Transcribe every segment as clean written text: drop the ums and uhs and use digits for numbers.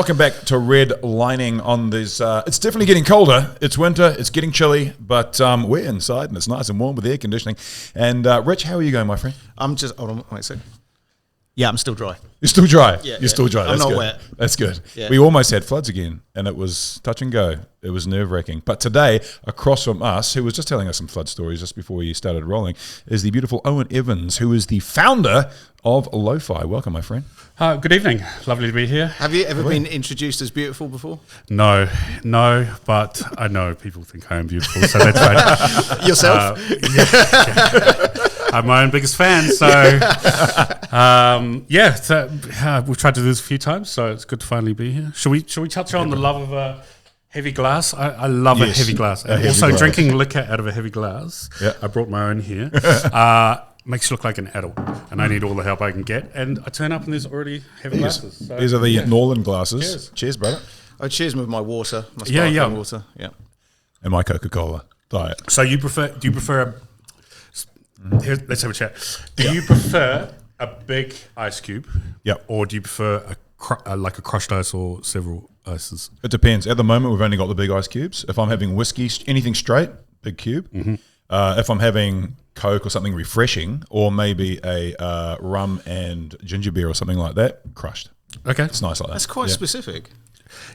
welcome back to Redlining on this. It's definitely getting colder. It's winter. It's getting chilly, but we're inside and it's nice and warm with air conditioning. And Rich, how are you going, my friend? I'm just, hold on, wait a second. Yeah, I'm still dry. You're still dry? Yeah. You're still dry. I'm That's not good. wet. That's good. Yeah. We almost had floods again, and it was touch and go. It was nerve-wracking. But today, across from us, who was just telling us some flood stories just before we started rolling, is the beautiful Owen Evans, who is the founder of Lo-Fi. Welcome, my friend. Good evening. Lovely to be here. Have you ever been introduced as beautiful before? No, but I know people think I am beautiful, so that's right. Yourself? Yeah. I'm my own biggest fan, so we've tried to do this a few times, so it's good to finally be here. Should we touch on the love of a heavy glass? I love a heavy glass. And also glass. Drinking liquor out of a heavy glass. Yeah. I brought my own here. Makes you look like an adult, and I need all the help I can get. And I turn up and there's already heavy glasses. So, these are the Northern glasses. Cheers, brother. Oh, cheers with my water, my sparkling water. Yeah. And my Coca-Cola diet. So do you prefer here, let's have a chat. Do you prefer a big ice cube? Yep. Or do you prefer like a crushed ice or several ices? It depends. At the moment, we've only got the big ice cubes. If I'm having whiskey, anything straight, big cube. Mm-hmm. If I'm having Coke or something refreshing, or maybe a rum and ginger beer or something like that, crushed. Okay. It's nice like that. That's quite specific.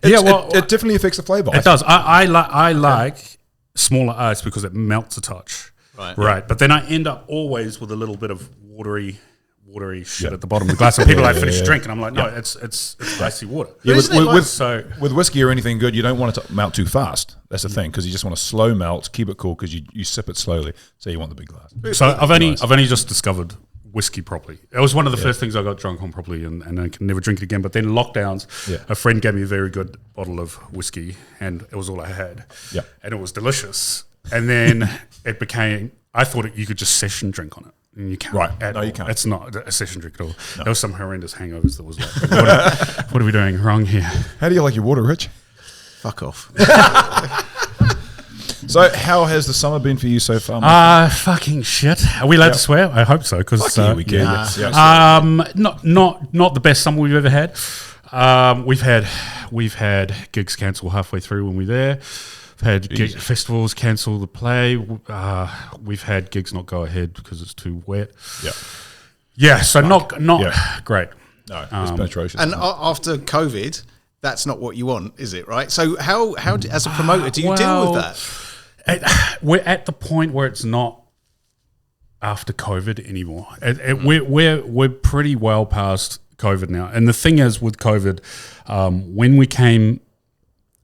It definitely affects the flavour. It does. I like smaller ice because it melts a touch. Right. But then I end up always with a little bit of watery shit at the bottom of the glass. And people finish drinking. I'm like, no, it's icy water. Yeah, with whiskey or anything good, you don't want it to melt too fast. That's the thing, because you just want to slow melt, keep it cool, because you sip it slowly. So you want the big glass. So I've only just discovered whiskey properly. It was one of the first things I got drunk on properly, and I can never drink it again. But then lockdowns, a friend gave me a very good bottle of whiskey, and it was all I had. Yeah, and it was delicious. And then it became, I thought you could just session drink on it. And you can't. Right. No, you can't. It's not a session drink at all. No. There was some horrendous hangovers that was like, what are we doing wrong here? How do you like your water, Rich? Fuck off. So how has the summer been for you so far? Fucking shit. Are we allowed to swear? I hope so. Because we can. Not the best summer we've ever had. We've had gigs cancel halfway through when we were there. We've had festivals cancel the play. We've had gigs not go ahead because it's too wet. Yeah. So not great. No, it's been atrocious. And after COVID, that's not what you want, is it? Right. So how as a promoter, do you deal with that? We're at the point where it's not after COVID anymore. We're pretty well past COVID now. And the thing is with COVID, when we came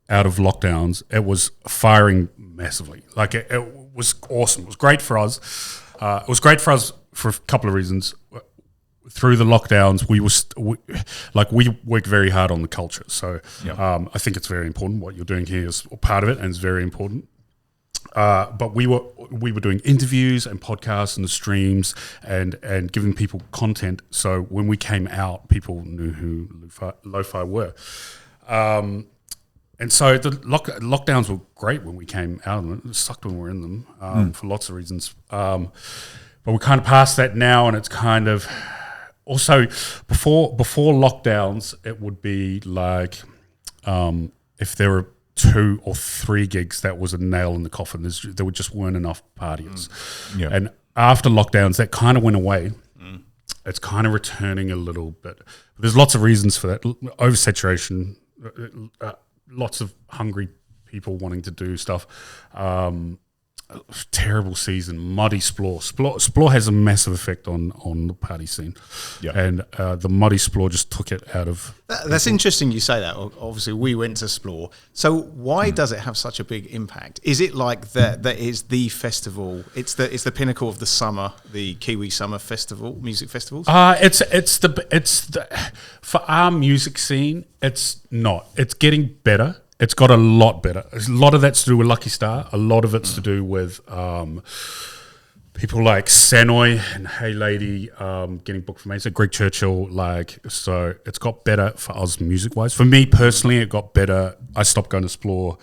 out of lockdowns, it was firing massively. Like it was awesome. It was great for us. It was great for us for a couple of reasons. Through the lockdowns, we worked very hard on the culture. So I think it's very important. What you're doing here is part of it, and it's very important. But we were doing interviews and podcasts and the streams and giving people content. So when we came out, people knew who Lo-Fi were. And so the lockdowns were great when we came out of them. It sucked when we were in them for lots of reasons. But we're kind of past that now, and it's kind of also before lockdowns, it would be like if there were 2 or 3 gigs, that was a nail in the coffin. There just weren't enough parties. And after lockdowns, that kind of went away. It's kind of returning a little bit. There's lots of reasons for that. Oversaturation, lots of hungry people wanting to do stuff. Terrible season, muddy Splore. Splore has a massive effect on the party scene. And the muddy Splore just took it out of... That's interesting you say that. Obviously, we went to Splore. So why does it have such a big impact? Is it like that is the festival? It's the pinnacle of the summer, the Kiwi Summer Festival, music festivals? It's the for our music scene, it's not. It's getting better. It's got a lot better. A lot of that's to do with Lucky Star. A lot of it's to do with people like Sanoy and Hey Lady getting booked for Mesa, Greg Churchill. So it's got better for us music-wise. For me personally, it got better. I stopped going to Splore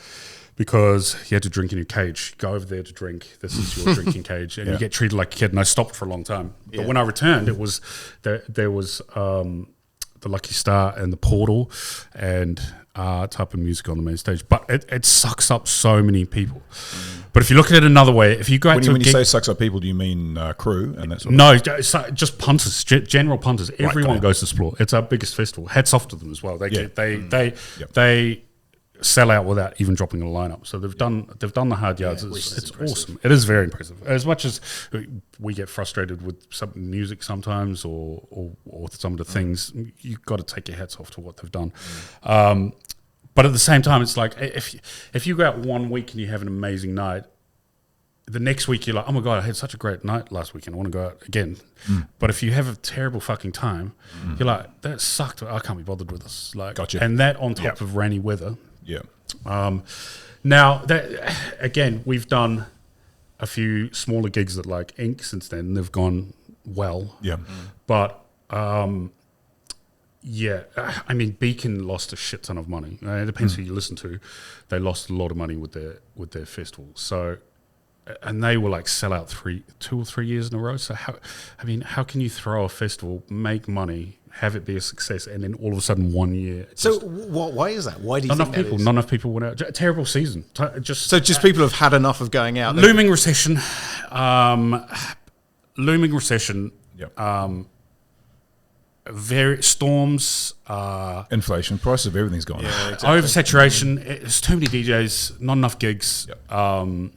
because you had to drink in your cage. Go over there to drink. This is your drinking cage. And you get treated like a kid. And I stopped for a long time. But when I returned, it was there was the Lucky Star and the Portal and type of music on the main stage. But it sucks up so many people. But if you look at it another way, if you go out to when you say sucks up people, do you mean crew and that sort of No, just punters, general punters. Everyone goes to Explore. It's our biggest festival. Hats off to them as well. They sell out without even dropping a lineup. So they've done the hard yards. It's awesome. It is very impressive. As much as we get frustrated with some music sometimes or some of the things, you've got to take your hats off to what they've done. But at the same time, it's like if you go out one week and you have an amazing night, the next week you're like, oh my God, I had such a great night last weekend. I want to go out again. But if you have a terrible fucking time, you're like, that sucked. I can't be bothered with this. Like, Gotcha. And that on top of rainy weather. Yeah. Now, that, again, we've done a few smaller gigs at like Ink since then. And they've gone well. Yeah. But yeah, I mean, Beacon lost a shit ton of money. It depends who you listen to. They lost a lot of money with their festival. So, and they were like sell out 2 or 3 years in a row. So how can you throw a festival, make money, have it be a success, and then all of a sudden 1 year? So why is that? Why do you think that is? Not enough people went out. A terrible season. Just people have had enough of going out. Looming recession. Yep. Very storms, Inflation, prices of everything's gone up. Exactly. oversaturation. It's too many DJs, not enough gigs. Yep.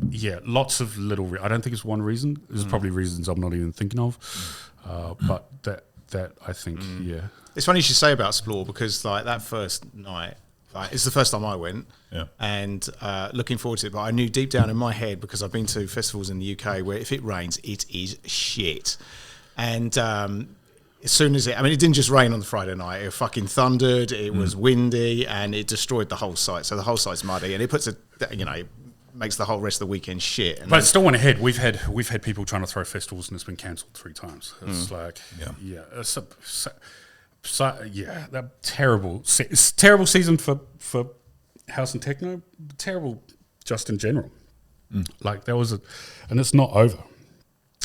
Yeah, lots of little. I don't think it's one reason. There's probably reasons I'm not even thinking of. But that I think, yeah. It's funny you should say about Explore because like that first night, like, it's the first time I went, and looking forward to it. But I knew deep down in my head, because I've been to festivals in the UK where if it rains, it is shit. And as soon as it didn't just rain on the Friday night. It fucking thundered. It was windy, and it destroyed the whole site. So the whole site's muddy, and it puts it makes the whole rest of the weekend shit. And but it still went ahead. We've had people trying to throw festivals, and it's been cancelled 3 times. It's like, that terrible. It's terrible season for house and techno. Terrible, just in general. Like there was and it's not over.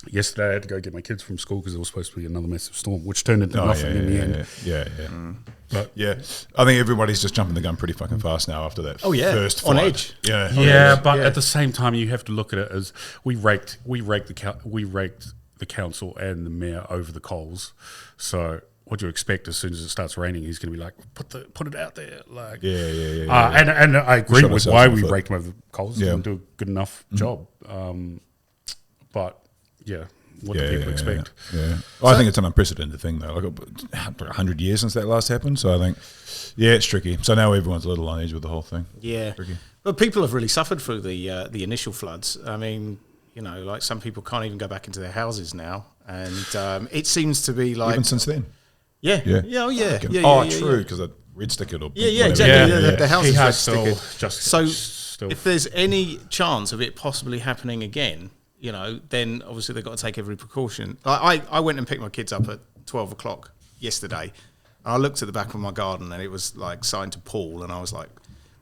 Yesterday I had to go get my kids from school because there was supposed to be another massive storm, which turned into nothing in the end. Yeah. But I think everybody's just jumping the gun pretty fucking fast now after that. First on flood. edge. But at the same time, you have to look at it as we raked the council and the mayor over the coals. So what do you expect? As soon as it starts raining, he's going to be like, put it out there, like And I agree with why we raked them over the coals. Didn't do a good enough job. But yeah, what do people expect? Yeah. Well, I think it's an unprecedented thing, though. Like 100 years since that last happened. So I think, it's tricky. So now everyone's a little on edge with the whole thing. Yeah. Tricky. But people have really suffered through the initial floods. I mean, like some people can't even go back into their houses now. And it seems to be like... Even since then? Yeah. True, because I red stickered or... exactly. The house is red stickered. So if there's any chance of it possibly happening again... then obviously they've got to take every precaution. I went and picked my kids up at 12 o'clock yesterday, and I looked at the back of my garden, and it was like starting to pour, and I was like,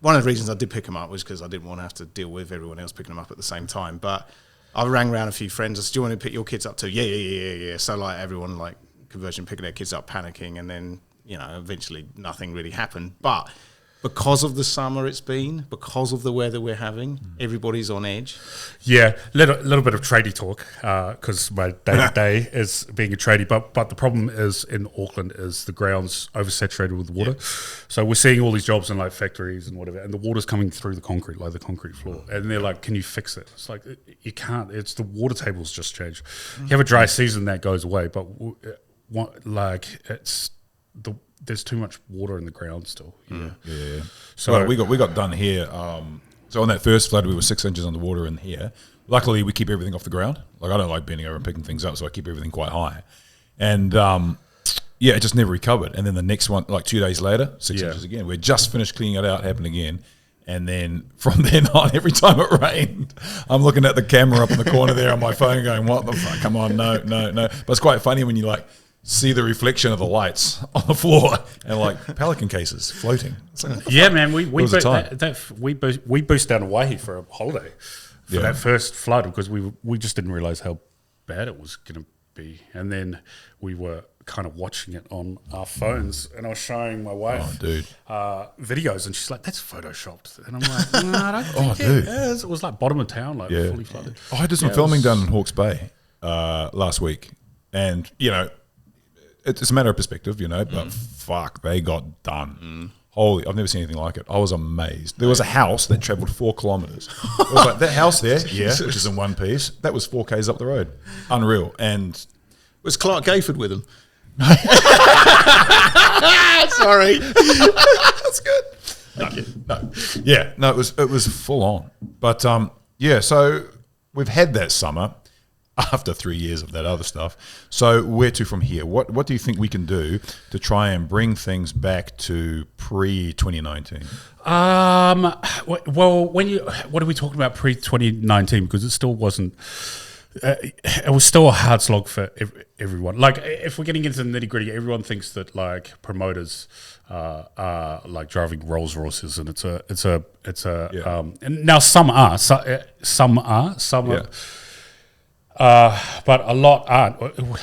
one of the reasons I did pick them up was because I didn't want to have to deal with everyone else picking them up at the same time. But I rang around a few friends. I said, do you want to pick your kids up too? Yeah. So like everyone like conversion picking their kids up, panicking, and then, eventually nothing really happened. But because of the summer it's been, because of the weather we're having, everybody's on edge. Yeah, little bit of tradie talk because my day-to-day is being a tradie. But the problem is in Auckland is the ground's oversaturated with water. Yeah. So we're seeing all these jobs in like factories and whatever, and the water's coming through the concrete, like the concrete floor. And they're like, can you fix it? It's like, you can't. It's the water table's just changed. You have a dry season, that goes away. But there's too much water in the ground still. Yeah. So we got done here. So on that first flood, we were 6 inches underwater in here. Luckily, we keep everything off the ground. Like I don't like bending over and picking things up, so I keep everything quite high. And it just never recovered. And then the next one, like 2 days later, 6 inches again. We just finished cleaning it out, happened again. And then from then on, every time it rained, I'm looking at the camera up in the corner there on my phone going, what the fuck? Come on, no. But it's quite funny when you like see the reflection of the lights on the floor and like pelican cases floating. Yeah, man, we boosted down to Waihi for a holiday for that first flood because we just didn't realise how bad it was going to be. And then we were kind of watching it on our phones, and I was showing my wife videos, and she's like, "That's photoshopped," and I'm like, "No, I don't think it is." It was like bottom of town, like fully flooded. I did some filming down in Hawke's Bay last week, and it's a matter of perspective, but fuck, they got done. Holy, I've never seen anything like it. I was amazed. There was a house that travelled 4 kilometres. I was like, that house there, which is in one piece, that was 4 Ks up the road. Unreal. And was Clark Gayford with him? Sorry. That's good. No, it was full on. But so we've had that summer after 3 years of that other stuff. So where to from here? What do you think we can do to try and bring things back to pre-2019? Well, what are we talking about pre-2019? Because it still wasn't. It was still a hard slog for everyone. Like, if we're getting into the nitty gritty, everyone thinks that like promoters are like driving Rolls Royces, and it's a. And now some are. But a lot aren't.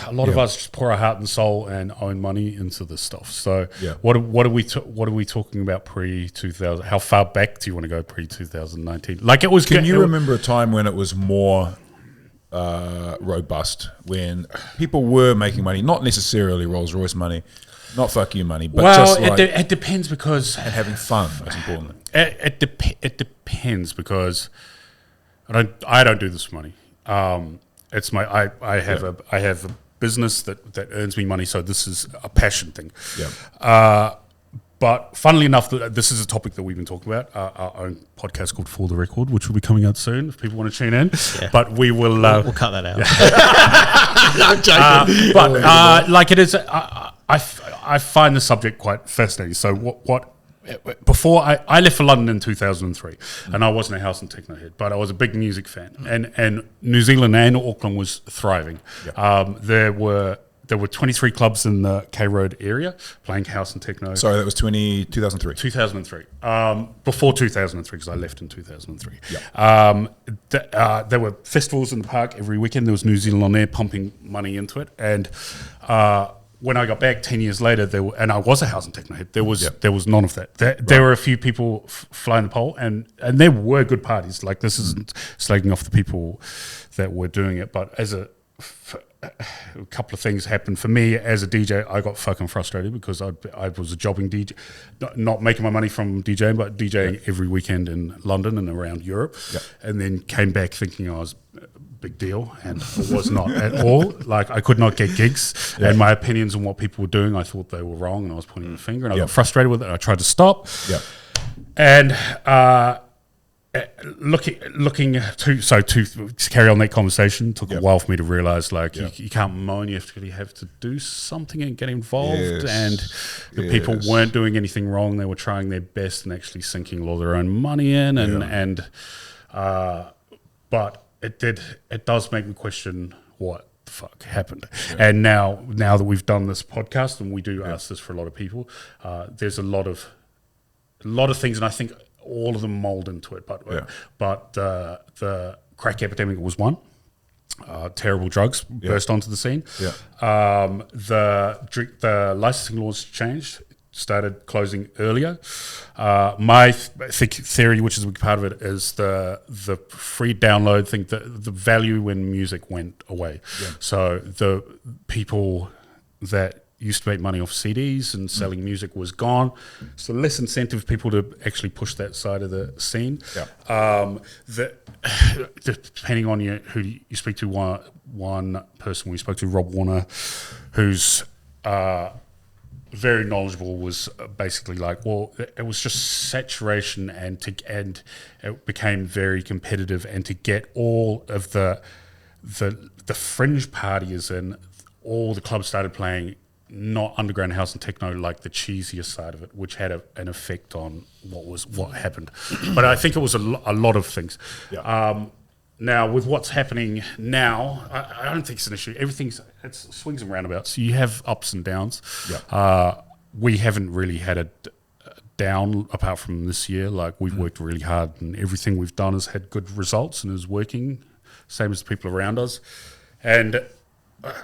A lot of us just pour our heart and soul and own money into this stuff. So what are we talking about pre-2000? How far back do you want to go pre-2019? Like, it was. Can you remember a time when it was more robust, when people were making money, not necessarily Rolls Royce money, not fuck you money, but just like it depends, because and having fun, most importantly. It depends, because I don't do this for money. It's my I have a business that earns me money, so this is a passion thing. But funnily enough, this is a topic that we've been talking about, our own podcast called For the Record, which will be coming out soon if people want to tune in. But we will we'll cut that out. I'm joking. But like, it is, I find the subject quite fascinating. So before I left for London in 2003, and I wasn't a house and techno head, but I was a big music fan, and New Zealand and Auckland was thriving. There were 23 clubs in the K Road area playing house and techno. Sorry, that was 2003. 2003. Before 2003, because I left in 2003. There were festivals in the park every weekend. There was New Zealand on there pumping money into it, and when I got back 10 years later, and I was a house and techno head, there was none of that. There were a few people flying the pole, and there were good parties. Like, this isn't slagging off the people that were doing it, but a couple of things happened for me as a DJ. I got fucking frustrated because I was a jobbing DJ, not making my money from DJing, but DJing every weekend in London and around Europe, and then came back thinking I was big deal, and it was not at all. Like, I could not get gigs, and my opinions on what people were doing, I thought they were wrong, and I was pointing the finger, and I got frustrated with it. I tried to stop, and looking to carry on that conversation took a while for me to realize, like, you can't moan, you have to do something and get involved. And the people weren't doing anything wrong. They were trying their best and actually sinking a lot of their own money in, but it does make me question what the fuck happened. And now that we've done this podcast, and we do ask this for a lot of people, there's a lot of things, and I think all of them mold into it. But the crack epidemic was one. Terrible drugs burst onto the scene. The licensing laws changed, started closing earlier. My theory, which is a big part of it, is the free download thing. The value when music went away. So the people that used to make money off CDs and selling music was gone. So less incentive for people to actually push that side of the scene. Depending on who you speak to, one person we spoke to, Rob Warner, who's very knowledgeable, was basically like, well, it was just saturation, and it became very competitive, and to get all of the fringe parties and all the clubs started playing not underground house and techno, like the cheesier side of it, which had an effect on what happened. But I think it was a lot of things. Now, with what's happening now, I don't think it's an issue. It swings and roundabouts. So you have ups and downs. We haven't really had a down apart from this year. Like, we've worked really hard, and everything we've done has had good results and is working, same as the people around us. And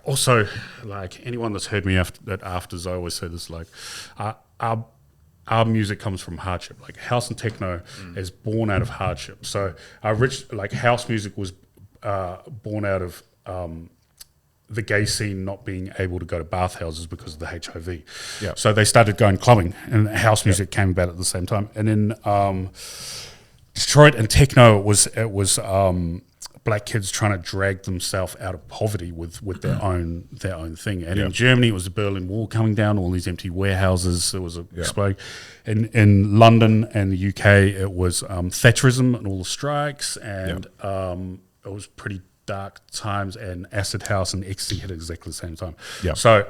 also, like anyone that's heard me at afters, I always say this: like, our music comes from hardship. Like house and techno is born out of hardship. So house music was born out of the gay scene not being able to go to bathhouses because of the HIV. Yeah. So they started going clubbing, and house music came about at the same time. And in Detroit and techno, it was black kids trying to drag themselves out of poverty with their own thing. And in Germany, it was the Berlin Wall coming down, all these empty warehouses. It was exploding. In London and the UK, it was Thatcherism and all the strikes, and it was pretty dark times, and acid house and ecstasy hit at exactly the same time. Yeah. So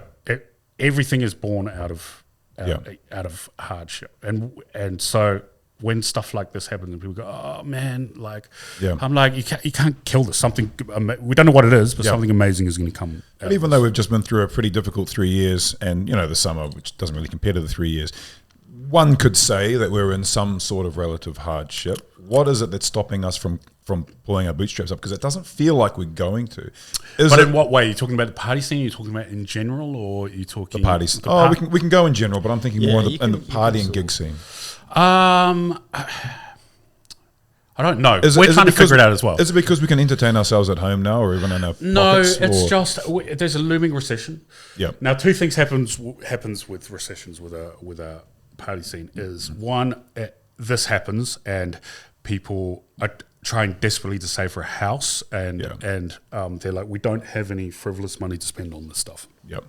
everything is born out of hardship, and so when stuff like this happens and people go, oh man, like I'm like, you can't kill this. Something we don't know what it is, but something amazing is going to come. But even though we've just been through a pretty difficult 3 years, and the summer, which doesn't really compare to the 3 years, one could say that we're in some sort of relative hardship. What is it that's stopping us from pulling our bootstraps up? Because it doesn't feel like we're going to. In what way? Are you talking about the party scene? Are you talking about in general, or are you talking the parties? We can go in general, but I'm thinking more in the party and gig scene. I don't know. We're trying to figure it out as well. Is it because we can entertain ourselves at home now, or even in our pockets? No, it's just there's a looming recession. Yeah. Now, two things happens with recessions with a party scene. Is one, this happens and people are trying desperately to save for a house, and they're like, we don't have any frivolous money to spend on this stuff. Yep.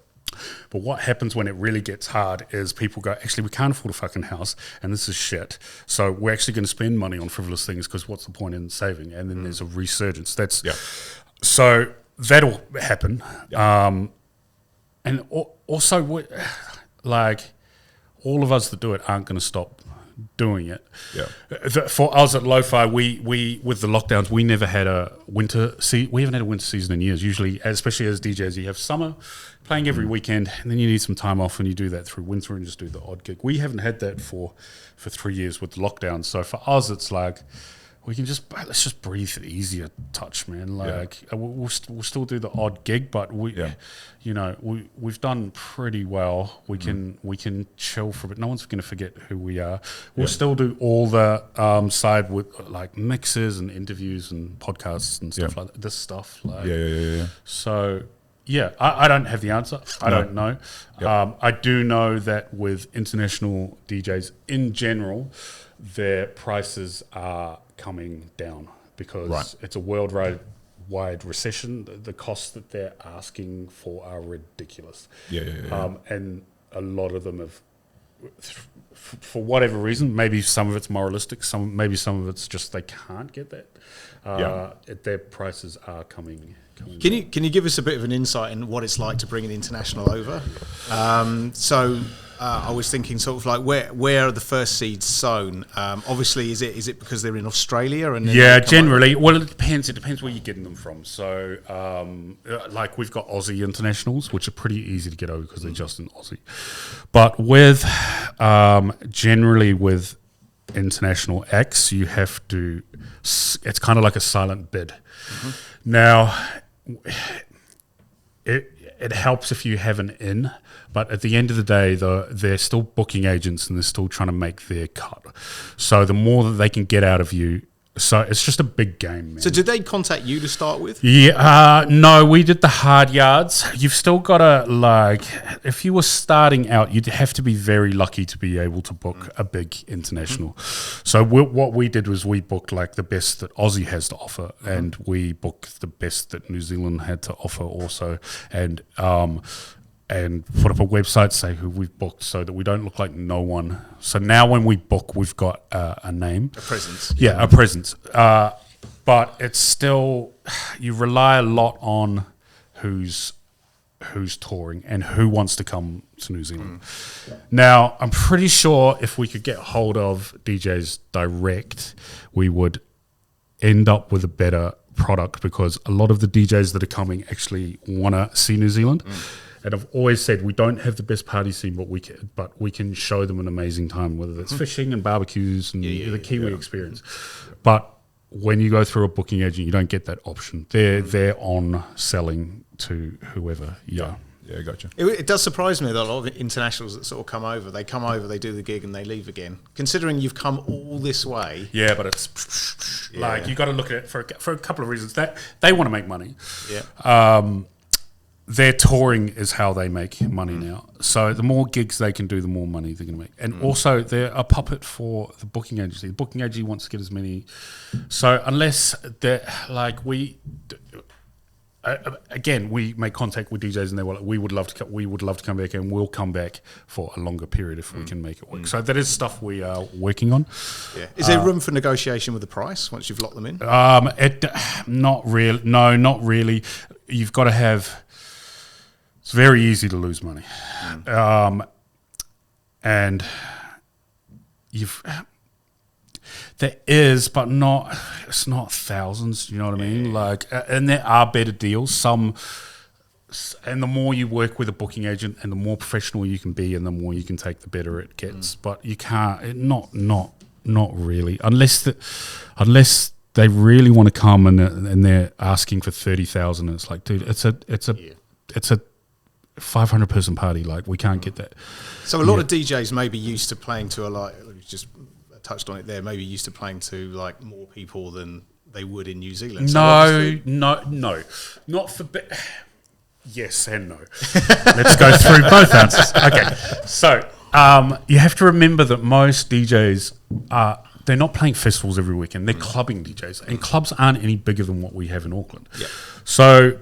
But what happens when it really gets hard is people go, actually, we can't afford a fucking house, and this is shit. So we're actually going to spend money on frivolous things because what's the point in saving? And then there's a resurgence. So that'll happen. Yep. And also, like, all of us that do it aren't going to stop doing it. Yeah. For us at Lo-Fi, we with the lockdowns, we never had a winter we haven't had a winter season in years. Usually, especially as DJs, you have summer playing every weekend, and then you need some time off, and you do that through winter and just do the odd gig. We haven't had that for 3 years with the lockdown. So for us, it's like we can let's just breathe easier touch, man. Like we'll still do the odd gig, but we've done pretty well. We can chill for a bit. No one's going to forget who we are. We'll still do all the side with like mixes and interviews and podcasts and stuff like that. This stuff, like So. Yeah, I don't have the answer. I don't know. Yep. I do know that with international DJs in general, their prices are coming down because it's a worldwide recession. The costs that they're asking for are ridiculous. And a lot of them have, for whatever reason, maybe some of it's moralistic, maybe some of it's just they can't get that. Their prices are coming. Can you give us a bit of an insight in what it's like to bring an international over? I was thinking sort of like where are the first seeds sown? Obviously, is it because they're in Australia? And generally. Well, it depends. It depends where you're getting them from. So, like we've got Aussie internationals, which are pretty easy to get over because they're just in Aussie. But with generally with international acts, you have to. It's kind of like a silent bid. Mm-hmm. Now, it helps if you have an in, but at the end of the day, they're still booking agents and they're still trying to make their cut. So the more that they can get out of you, so it's just a big game, man. So did they contact you to start with? Yeah, no, we did the hard yards. You've still got to, if you were starting out, you'd have to be very lucky to be able to book a big international. So what we did was we booked like the best that Aussie has to offer, and we booked the best that New Zealand had to offer also, and put up a website, say who we've booked, so that we don't look like no one. So now when we book, we've got a name. A presence. Yeah, a presence. But it's still, you rely a lot on who's touring and who wants to come to New Zealand. Now, I'm pretty sure if we could get hold of DJs direct, we would end up with a better product, because a lot of the DJs that are coming actually want to see New Zealand. And I've always said we don't have the best party scene, but we can show them an amazing time, whether that's fishing and barbecues and the Kiwi experience. But when you go through a booking agent, you don't get that option. They're on selling to whoever. Yeah, gotcha. It does surprise me that a lot of internationals that sort of come over, they do the gig and they leave again. Considering you've come all this way. Yeah, but it's like you got to look at it for a couple of reasons. That they want to make money. Yeah. Their touring is how they make money now. So the more gigs they can do, the more money they're going to make. And also, they're a puppet for the booking agency. The booking agency wants to get as many. So unless they're like again, we make contact with DJs and they were like, we would love to come back, and we'll come back for a longer period if we can make it work. So that is stuff we are working on. Yeah. Is there room for negotiation with the price once you've locked them in? Not really. No, not really. You've got to have. It's very easy to lose money, and there is, but not. It's not thousands. You know what I mean? Like, and there are better deals. And the more you work with a booking agent, and the more professional you can be, and the more you can take, the better it gets. But you can't. Not really, unless they really want to come and they're asking for 30,000. It's like, dude, it's a 500 person party. Like, we can't get that. So a lot of DJs may be used to playing to you just touched on it there, maybe used to playing to like more people than they would in New Zealand. So no, not for yes and no. Let's go through both answers. Okay, so you have to remember that most DJs they're not playing festivals every weekend. They're clubbing DJs, and clubs aren't any bigger than what we have in Auckland. Yeah. So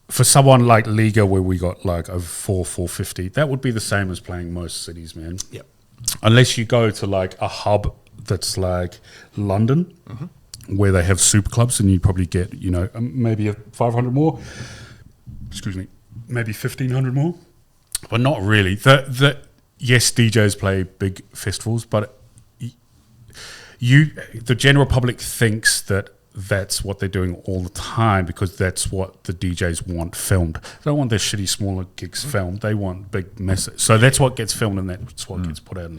for someone like Liga, where we got like over 450, that would be the same as playing most cities, man. Yep. Unless you go to like a hub that's like London, where they have super clubs, and you probably get, maybe a 500 more. Excuse me, maybe 1,500 more, but not really. Yes, DJs play big festivals, but the general public thinks that that's what they're doing all the time, because that's what the DJs want filmed. They don't want their shitty smaller gigs filmed. They want big messes. So that's what gets filmed, and that's what gets put out.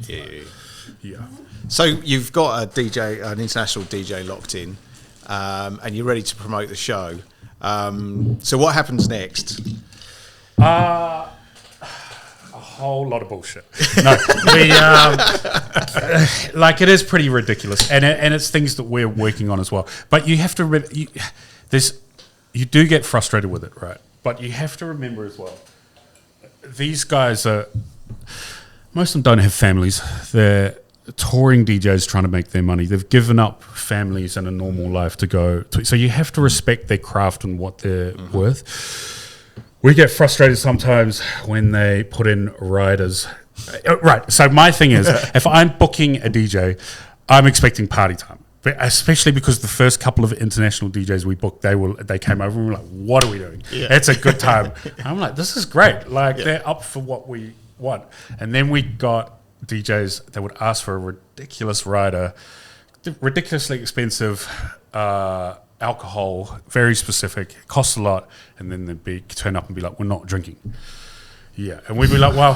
Yeah. So you've got an international DJ locked in, and you're ready to promote the show. So what happens next? A whole lot of bullshit. No, like, it is pretty ridiculous, and it's things that we're working on as well. But you have to you do get frustrated with it, right? But you have to remember as well, these guys most of them don't have families. They're touring DJs trying to make their money. They've given up families and a normal life to go to. So you have to respect their craft and what they're worth. We get frustrated sometimes when they put in riders. Right. So my thing is, if I'm booking a DJ, I'm expecting party time. But especially because the first couple of international DJs we booked, they came over and were like, "What are we doing? Yeah. It's a good time." I'm like, "This is great. Like, they're up for what we want." And then we got DJs that would ask for a ridiculous rider, ridiculously expensive. Alcohol, very specific, costs a lot, and then they'd turn up and be like, "We're not drinking." Yeah, and we'd be like, "Well,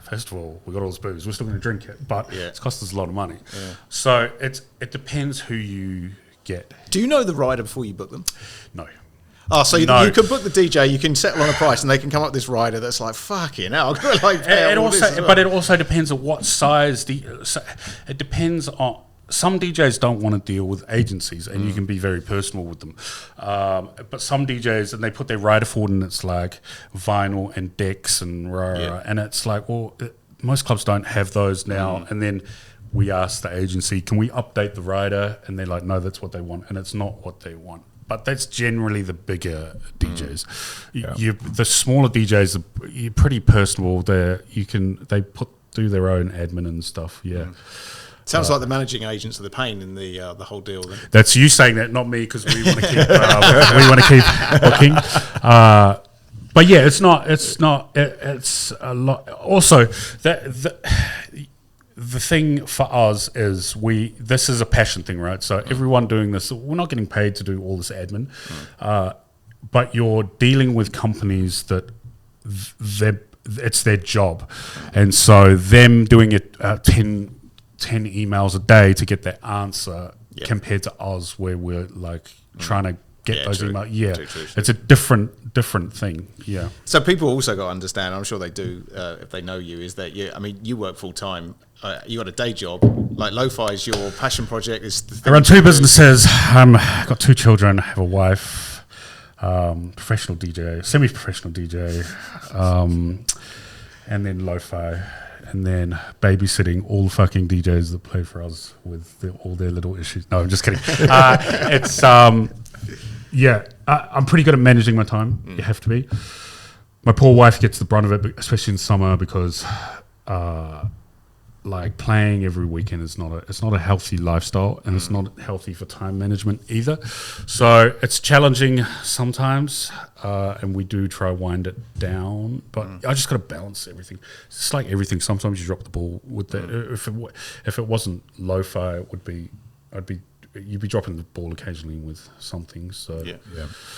first of all, we got all this booze. We're still going to drink it, but it's cost us a lot of money." Yeah. So it depends who you get. Do you know the rider before you book them? No. Oh, so you can book the DJ, you can settle on a price, and they can come up with this rider that's like, fucking hell. But it also depends on what size. It depends on. Some DJs don't want to deal with agencies, and you can be very personal with them. But some DJs, and they put their rider forward, and it's like vinyl and decks and and it's like, well, most clubs don't have those now. And then we ask the agency, can we update the rider? And they're like, no, that's what they want, and it's not what they want. But that's generally the bigger DJs. The smaller DJs, you're pretty personable. They do their own admin and stuff. Yeah. Sounds like the managing agents are the pain in the whole deal. Then. That's you saying that, not me, because we want to keep booking. But yeah, it's a lot. Also, the thing for us is this is a passion thing, right? So everyone doing this, we're not getting paid to do all this admin, but you're dealing with companies that it's their job, and so them doing it 10 emails a day to get that answer compared to Oz, where we're like trying to get those true. emails. Yeah, True. it's a different thing. Yeah. So people also got to understand, I'm sure they do if they know you, is that you work full time. You got a day job. Like Lo-Fi is your passion project. I run 2 businesses. Got 2 children. I have a wife. Professional DJ, semi-professional DJ, and then Lo-Fi, and then babysitting all the fucking DJs that play for us with all their little issues. No, I'm just kidding. It's I'm pretty good at managing my time. You have to be. My poor wife gets the brunt of it, especially in summer, because like playing every weekend is not a healthy lifestyle, and it's not healthy for time management either. So it's challenging sometimes, and we do try to wind it down. But I just got to balance everything. It's just like everything. Sometimes you drop the ball with that. If it wasn't Lo-Fi, you'd be dropping the ball occasionally with something. So yeah.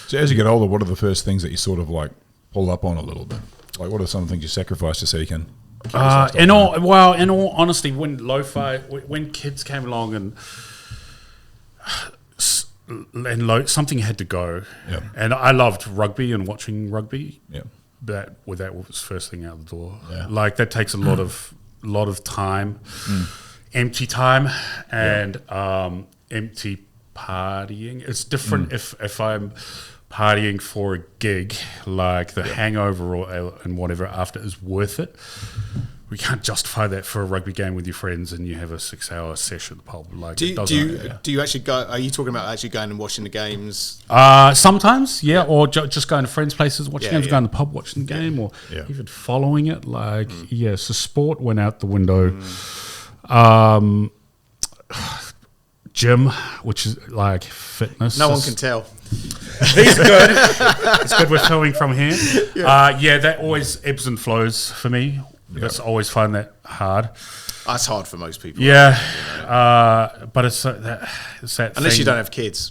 So as you get older, what are the first things that you sort of like pull up on a little bit? Like, what are some things you sacrifice to so you can? In all honesty, when Lo-Fi, when kids came along and something had to go, and I loved rugby and watching rugby. Yeah, that was first thing out the door. Yeah. Like that takes a lot of time, empty time, and empty partying. It's different if I'm partying for a gig, like the hangover and whatever after is worth it. We can't justify that for a rugby game with your friends and you have a 6-hour session at the pub. Like, do you actually go? Are you talking about actually going and watching the games? Sometimes, or just going to friends' places, watching games, going to the pub, watching the game, or even following it. Like, so sport went out the window. Gym, which is like fitness. No one can tell. He's good. It's good we're filming from here. That always ebbs and flows for me. That's always find that hard. That's hard for most people. But it's that unless thing. you don't have kids.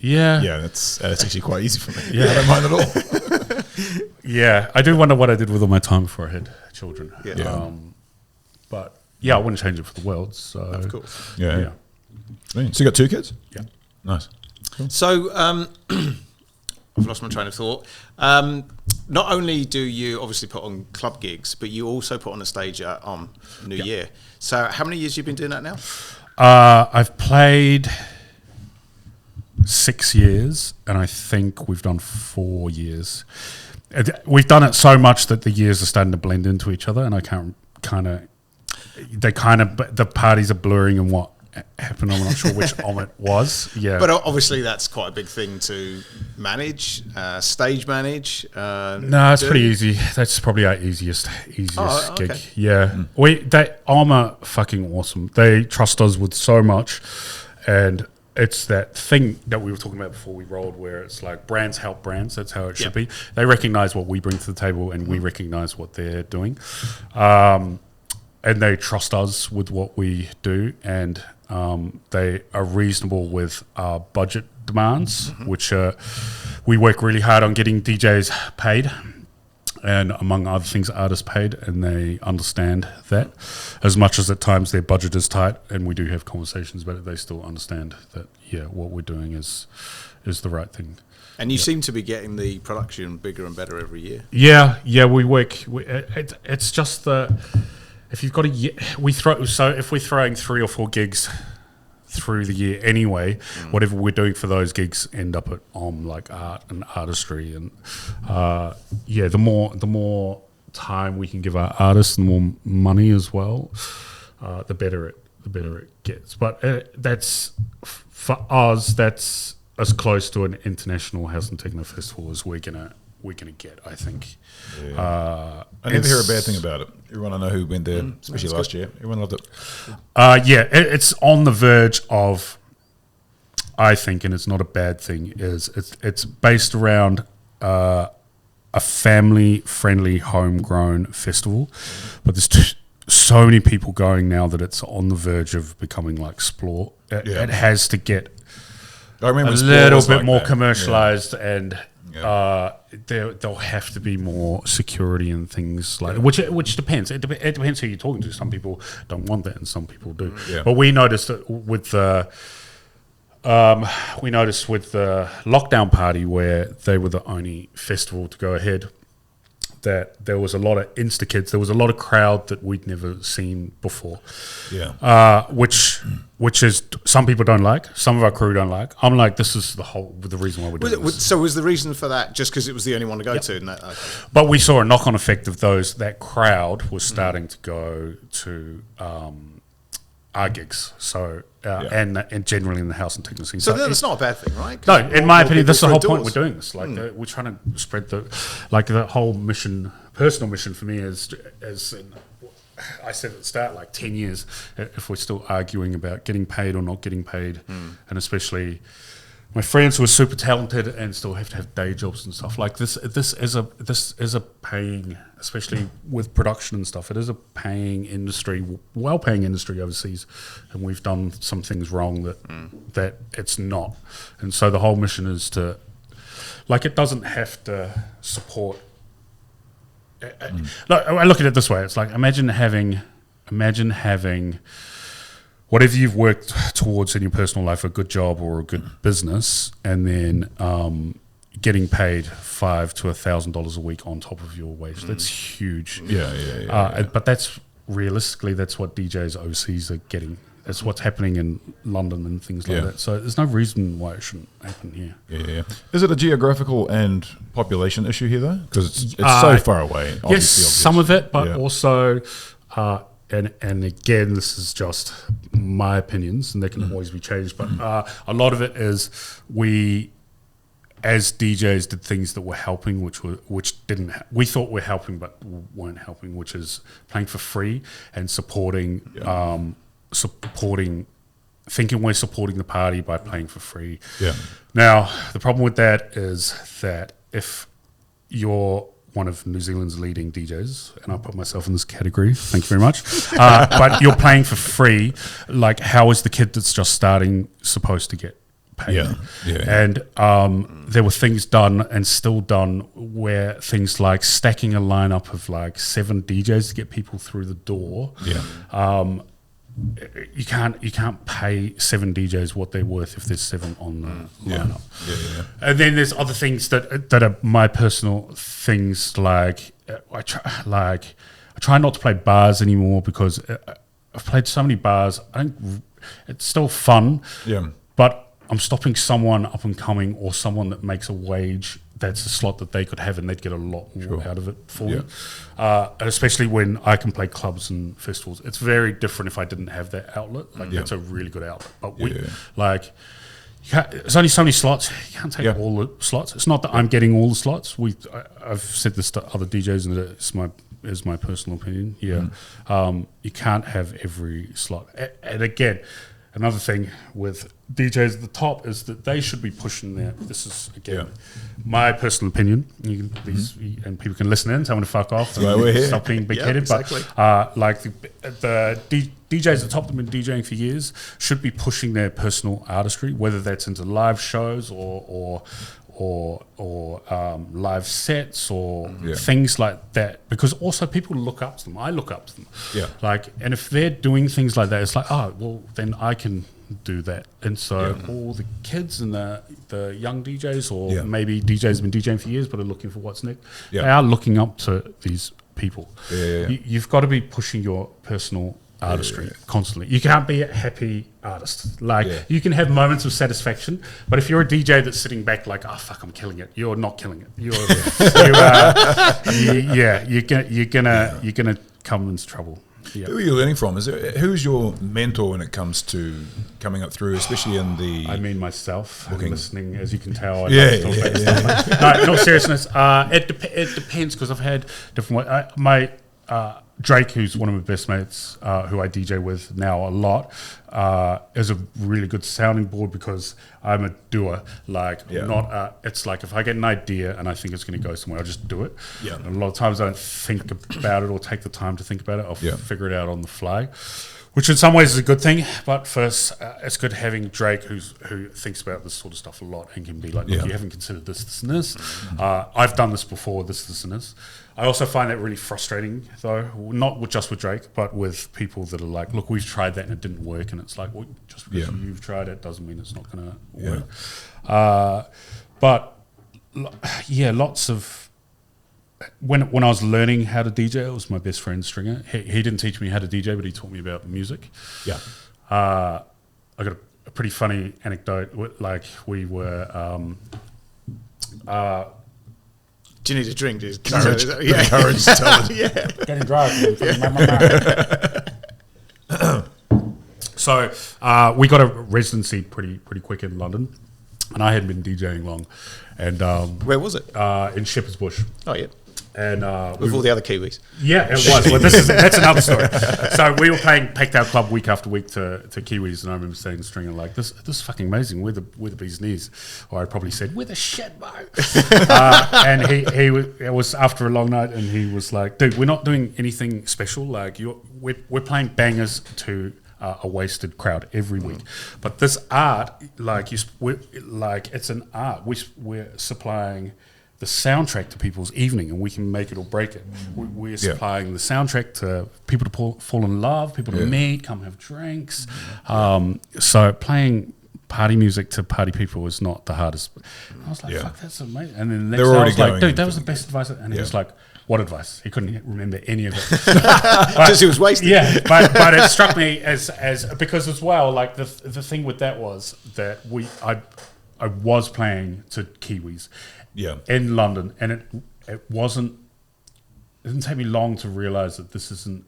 That's actually quite easy for me. I don't mind at all. I do wonder what I did with all my time before I had children. But I wouldn't change it for the world. So of course. Yeah. So you got 2 kids? Yeah. Nice. Cool. So I've lost my train of thought. Not only do you obviously put on club gigs, but you also put on a stage at New Year. So how many years have you been doing that now? I've played 6 years, and I think we've done 4 years. We've done it so much that the years are starting to blend into each other, and I can't the parties are blurring and what happened. I'm not sure which it was. Yeah, but obviously that's quite a big thing to manage, stage manage. No, it's pretty easy. That's probably our easiest gig. Yeah, Armour fucking awesome. They trust us with so much, and it's that thing that we were talking about before we rolled, where it's like brands help brands. That's how it should be. They recognize what we bring to the table, and we recognize what they're doing. And they trust us with what we do, and they are reasonable with our budget demands, which we work really hard on getting DJs paid, and among other things, artists paid, and they understand that. As much as at times their budget is tight, and we do have conversations about it, they still understand that, what we're doing is the right thing. And you seem to be getting the production bigger and better every year. Yeah, we work. It's just the... If you've got if we're throwing 3 or 4 gigs through the year anyway, whatever we're doing for those gigs end up at like art and artistry, and the more time we can give our artists, the more money as well, the better it gets. But that's for us. That's as close to an international house and techno festival as we're gonna get, I think. I never hear a bad thing about it. Everyone I know who went there, especially last year, everyone loved it. It's on the verge of, I think, and it's not a bad thing, it's based around a family-friendly, homegrown festival, but there's so many people going now that it's on the verge of becoming like Splore. It has to get a little bit more commercialized, and there'll have to be more security and things like which depends. It depends who you're talking to. Some people don't want that, and some people do. But we noticed that with we noticed with the lockdown party where they were the only festival to go ahead, that there was a lot of Insta kids. There was a lot of crowd that we'd never seen before. Yeah. Which is some people don't like. Some of our crew don't like. I'm like, this is the reason why we're doing this. So was the reason for that just because it was the only one to go to? And that, okay. But we saw a knock-on effect of that crowd was starting to go to our gigs. So and generally in the house and techno scene. So that's not a bad thing, right? No, in my opinion, that's the whole point we're doing this. Like we're trying to spread the whole mission. Personal mission for me is I said at the start, like 10 years, if we're still arguing about getting paid or not getting paid, and especially my friends who are super talented and still have to have day jobs and stuff like this. This is a paying, especially with production and stuff. It is a paying industry, well-paying industry overseas, and we've done some things wrong that it's not. And so the whole mission is to, like, it doesn't have to support. Look, I look at it this way: it's like imagine having whatever you've worked towards in your personal life, a good job or a good business, and then getting paid $500 to $1,000 a week on top of your wage. That's huge. Yeah. But that's realistically, that's what DJs overseas are getting. That's what's happening in London and things like that. So there's no reason why it shouldn't happen here. Yeah. Is it a geographical and population issue here, though? Because it's so far away. Yes, some of it, but also... And again, this is just my opinions, and they can always be changed. But a lot of it is we, as DJs, did things that were helping, which didn't. We thought we're helping, but weren't helping. Which is playing for free and supporting, thinking we're supporting the party by playing for free. Yeah. Now the problem with that is that if you're one of New Zealand's leading DJs, and I put myself in this category, thank you very much, but you're playing for free, like how is the kid that's just starting supposed to get paid? And there were things done and still done where things like stacking a lineup of like 7 DJs to get people through the door. You can't pay 7 DJs what they're worth if there's 7 on the lineup. And then there's other things that are my personal things. Like I try not to play bars anymore because I've played so many bars. I think it's still fun. But I'm stopping someone up and coming or someone that makes a wage. That's a slot that they could have and they'd get a lot more out of it for me. And especially when I can play clubs and festivals. It's very different if I didn't have that outlet. Like that's a really good outlet. But there's only so many slots. You can't take all the slots. It's not that I'm getting all the slots. I've said this to other DJs and it's my personal opinion. You can't have every slot. And again, another thing with DJs at the top is that they should be pushing their. This is again my personal opinion. And people can listen in. Tell me to fuck off. Stop being big-headed. Exactly. But like the DJs at the top that have been DJing for years should be pushing their personal artistry, whether that's into live shows or live sets or things like that, because also people look up to them. I look up to them. And if they're doing things like that, it's like, oh, well, then I can do that. And so all the kids and the young DJs or maybe DJs have been DJing for years but are looking for what's next, they are looking up to these people. You've got to be pushing your personal artistry constantly. You can't be a happy artist. Like you can have moments of satisfaction, but if you're a DJ that's sitting back like, oh fuck, I'm killing it, you're not killing it. You're gonna come into trouble. Who are you learning from? Who's your mentor when it comes to coming up through, especially in the? I mean myself. I'm listening, as you can tell. No, in all seriousness, it depends because I've had different. Drake, who's one of my best mates, who I DJ with now a lot, is a really good sounding board because I'm a doer. It's like if I get an idea and I think it's going to go somewhere, I'll just do it. And a lot of times I don't think about it or take the time to think about it. I'll figure it out on the fly. which in some ways is a good thing. But first, it's good having Drake, who thinks about this sort of stuff a lot and can be like, look, you haven't considered this, and this. I've done this before, this, and this. I also find that really frustrating, though, not just with Drake, but with people that are like, look, we've tried that and it didn't work. And it's like, well, just because you've tried it doesn't mean it's not going to work. But lots of... When I was learning how to DJ, it was my best friend Stringer. He didn't teach me how to DJ, but he taught me about music. Yeah. I got a pretty funny anecdote. Like we were... do you need a drink? Courage to tell it. Getting dry. So we got a residency pretty quick in London, and I hadn't been DJing long. And where was it? In Shepherd's Bush. Oh yeah. And with all the other Kiwis. Yeah, it was. Well, that's another story. So we were playing Packed Out Club week after week to Kiwis, and I remember saying to Stringer like, "This is fucking amazing. We're the bee's knees." Or I probably said, "We're the shit, bro." And it was after a long night, and he was like, "Dude, we're not doing anything special. Like we're playing bangers to a wasted crowd every week, but this art, it's an art. We're supplying the soundtrack to people's evening, and we can make it or break it. We're supplying the soundtrack to people to fall in love, people to meet, come have drinks. So playing party music to party people was not the hardest. And I was like, fuck, that's amazing. And then the next day I was like, dude, that was the best advice. And he was like, what advice? He couldn't remember any of it. Because he was wasted. Yeah, but it struck me as because as well, like the thing with that was that I was playing to Kiwis in London, and it didn't take me long to realise that this isn't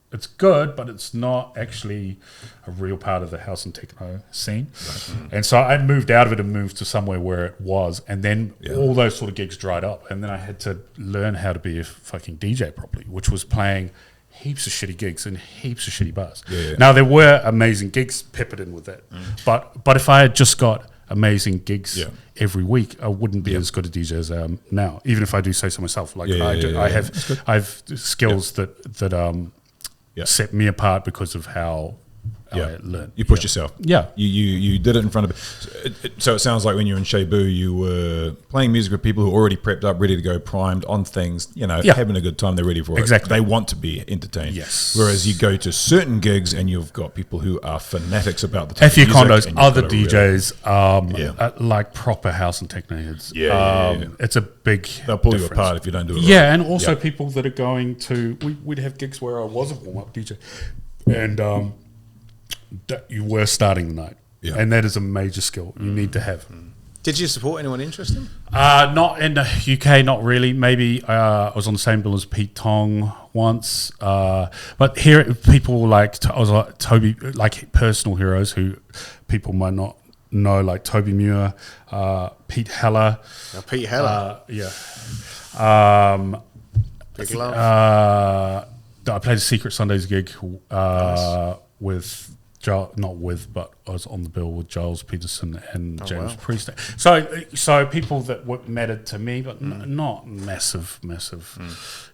it's good, but it's not actually a real part of the house and techno scene. Right. And so I moved out of it and moved to somewhere where it was, and then all those sort of gigs dried up, and then I had to learn how to be a fucking DJ properly, which was playing heaps of shitty gigs and heaps of shitty bars. Now there were amazing gigs peppered in with that, but if I had just got amazing gigs every week, I wouldn't be as good a DJ as I am now, even if I do say so myself. Like I have skills that set me apart because of how I learned. You pushed yourself. Yeah. You did it in front of so it sounds like when you were in Cebu, you were playing music with people who are already prepped up, ready to go, primed on things, having a good time, they're ready for it. Exactly. They want to be entertained. Yes. Whereas you go to certain gigs and you've got people who are fanatics about the type FU of music. Condos, other DJs, like proper house and techno heads. It's a big They'll pull difference. you apart if you don't do it right. Yeah, and also people that are going to, we'd have gigs where I was a warm-up DJ, and you were starting the night, and that is a major skill you need to have. Did you support anyone interesting? Not in the UK, not really. Maybe I was on the same bill as Pete Tong once, but here people like I was like Toby, like personal heroes who people might not know, like Toby Muir, Pete Heller. Pete Heller, big love. I played a Secret Sundays gig with. But I was on the bill with Giles Peterson and James Priest. So people that mattered to me, but not massive.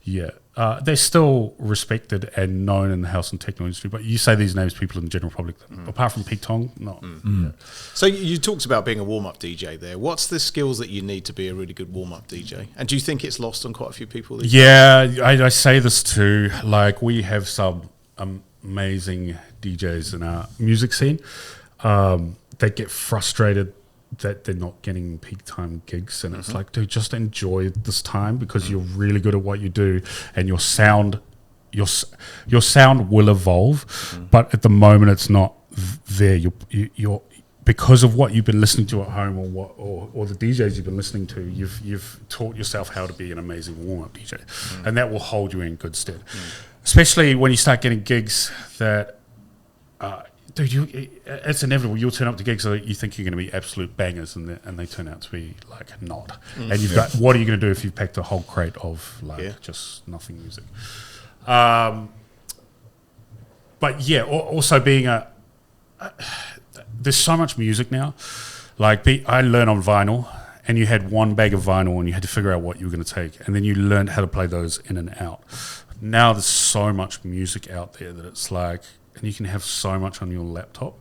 They're still respected and known in the house and techno industry. But you say these names, people in the general public, apart from Pete Tong, not. So you talked about being a warm-up DJ there. What's the skills that you need to be a really good warm-up DJ? And do you think it's lost on quite a few people? I say this too. Like we have some amazing DJs in our music scene they get frustrated that they're not getting peak time gigs, and it's like, dude, just enjoy this time because you're really good at what you do, and your sound will evolve, but at the moment it's not there. You're because of what you've been listening to at home, or the DJs you've been listening to, you've taught yourself how to be an amazing warm-up DJ, and that will hold you in good stead. Especially when you start getting gigs that, dude, it's inevitable. You'll turn up to gigs that you think you're going to be absolute bangers, and they turn out to be like not. And you've got, what are you going to do if you've packed a whole crate of just nothing music? But yeah, also being there's so much music now. Like I learned on vinyl, and you had one bag of vinyl, and you had to figure out what you were going to take, and then you learned how to play those in and out. Now there's so much music out there that it's like, and you can have so much on your laptop.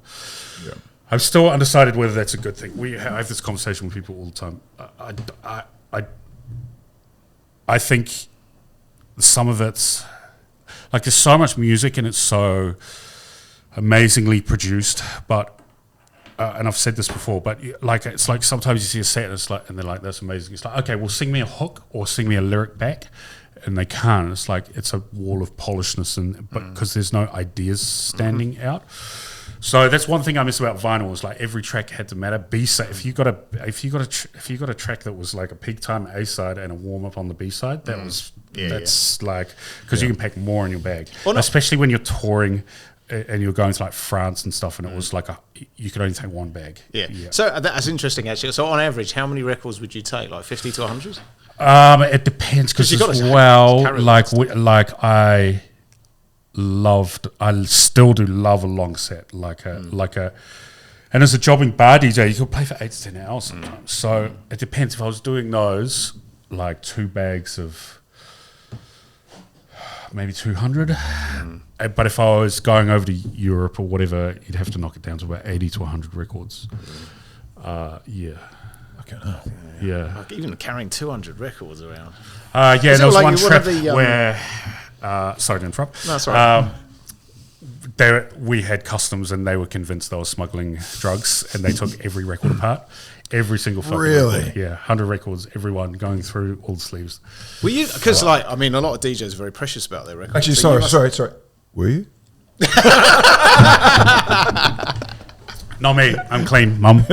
Yeah. I'm still undecided whether that's a good thing. I have this conversation with people all the time. I think some of it's like there's so much music and it's so amazingly produced, but and I've said this before, but like it's like sometimes you see a set and it's like, and they're like, that's amazing. It's like, okay, well, sing me a hook or sing me a lyric back, and they can't. It's like it's a wall of polishedness, but because there's no ideas standing out. So that's one thing I miss about vinyl is like every track had to matter. B-side, if you got a track that was like a peak time A side and a warm up on the B side, that's like because you can pack more in your bag, especially when you're touring and you're going to like France and stuff, and it was like you could only take one bag. Yeah. So that's interesting actually. So on average, how many records would you take? Like 50 to 100? It depends because I still do love a long set, and as a jobbing bar DJ, you could play for 8 to 10 hours sometimes. So it depends. If I was doing those, like 2 bags of maybe 200, but if I was going over to Europe or whatever, you'd have to knock it down to about 80 to 100 records. Yeah. Okay. Yeah. Like even carrying 200 records around. There was one trip where. Sorry to interrupt. No, sorry. We had customs and they were convinced they were smuggling drugs and they took every record apart. Every single fucking record. Yeah, 100 records, everyone going through all the sleeves. Were you? Because a lot of DJs are very precious about their records. Actually, sorry. Were you? Not me. I'm clean, Mum.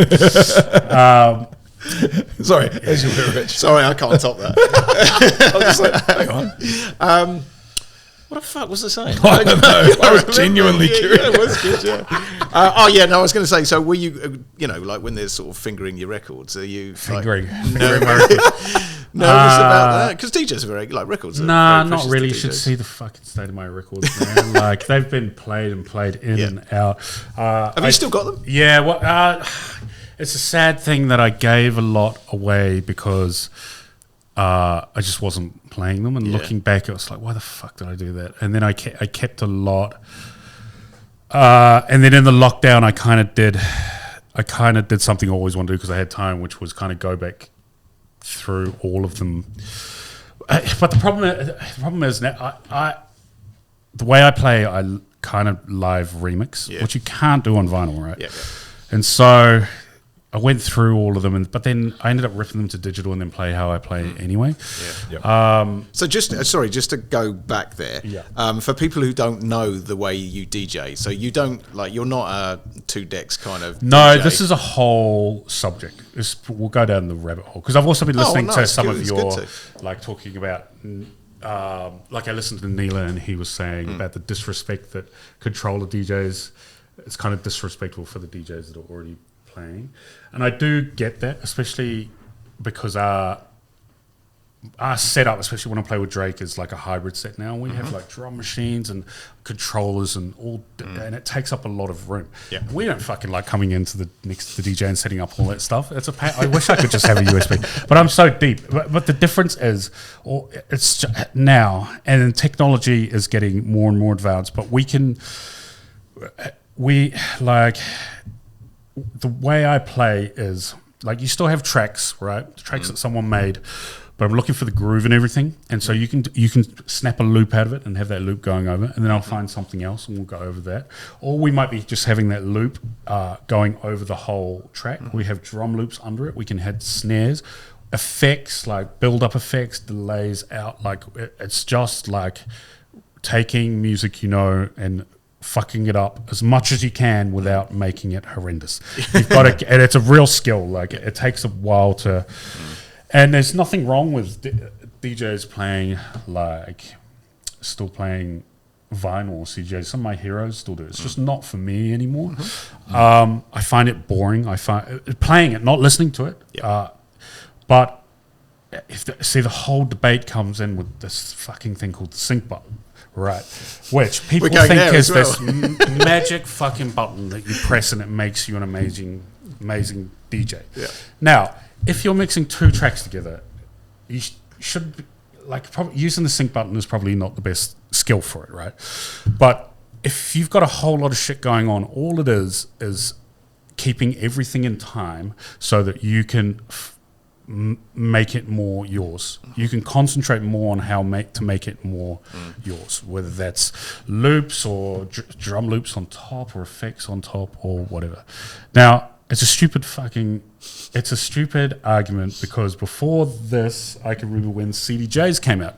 Sorry, as you were, Rich. Sorry, I can't top that. I was just like, hang on. What the fuck was I saying? I don't know. I was genuinely curious. Yeah, it was good, yeah. I was going to say, so were you, like when they're sort of fingering your records, are you... Fingering nervous about that? Because DJs are very, records are Nah, very not really. You DJs. should see the fucking state of my records, man. Like, they've been played in and out. Have you still got them? Yeah, it's a sad thing that I gave a lot away because... I just wasn't playing them, and looking back, it was like, why the fuck did I do that? And then I kept a lot, and then in the lockdown, I kind of did something I always wanted to do because I had time, which was kind of go back through all of them. But the problem is now, the way I play, I kind of live remix, which you can't do on vinyl, right? Yeah. And so I went through all of them, but then I ended up ripping them to digital and then play how I play anyway. So just to go back there, for people who don't know the way you DJ, so you don't you're not a 2 decks kind of. No, DJ. this is a whole subject. We'll go down the rabbit hole because I've also been listening to some of your talking about. I listened to Neela and he was saying about the disrespect that controller DJs. It's kind of disrespectful for the DJs that are already playing, and I do get that, especially because our setup, especially when I play with Drake, is like a hybrid set now. We have like drum machines and controllers and all, and it takes up a lot of room. Yeah. We don't fucking like coming into next to the DJ and setting up all that stuff. It's I wish I could just have a USB, but I'm so deep. But the difference is, it's now, and technology is getting more and more advanced. But the way I play is you still have tracks, right? The tracks that someone made, but I'm looking for the groove and everything. And so you can snap a loop out of it and have that loop going over, and then I'll find something else and we'll go over that. Or we might be just having that loop going over the whole track. We have drum loops under it. We can have snares, effects, build-up effects, delays out. It's just taking music, and fucking it up as much as you can without making it horrendous. You've got to, and it's a real skill. It takes a while to, and there's nothing wrong with DJs playing still playing vinyl or CDJs. Some of my heroes still do. It's just not for me anymore. I find it boring. I find playing it, not listening to it. But the whole debate comes in with this fucking thing called the sync button. Right, which people think is this magic fucking button that you press and it makes you an amazing DJ. Yeah. Now, if you're mixing 2 tracks together, you should like probably using the sync button is probably not the best skill for it, right? But if you've got a whole lot of shit going on, all it is keeping everything in time so that you can make it more yours. You can concentrate more on how to make it more yours, whether that's loops or drum loops on top or effects on top or whatever. Now, it's a stupid argument because before this, I can remember when CDJs came out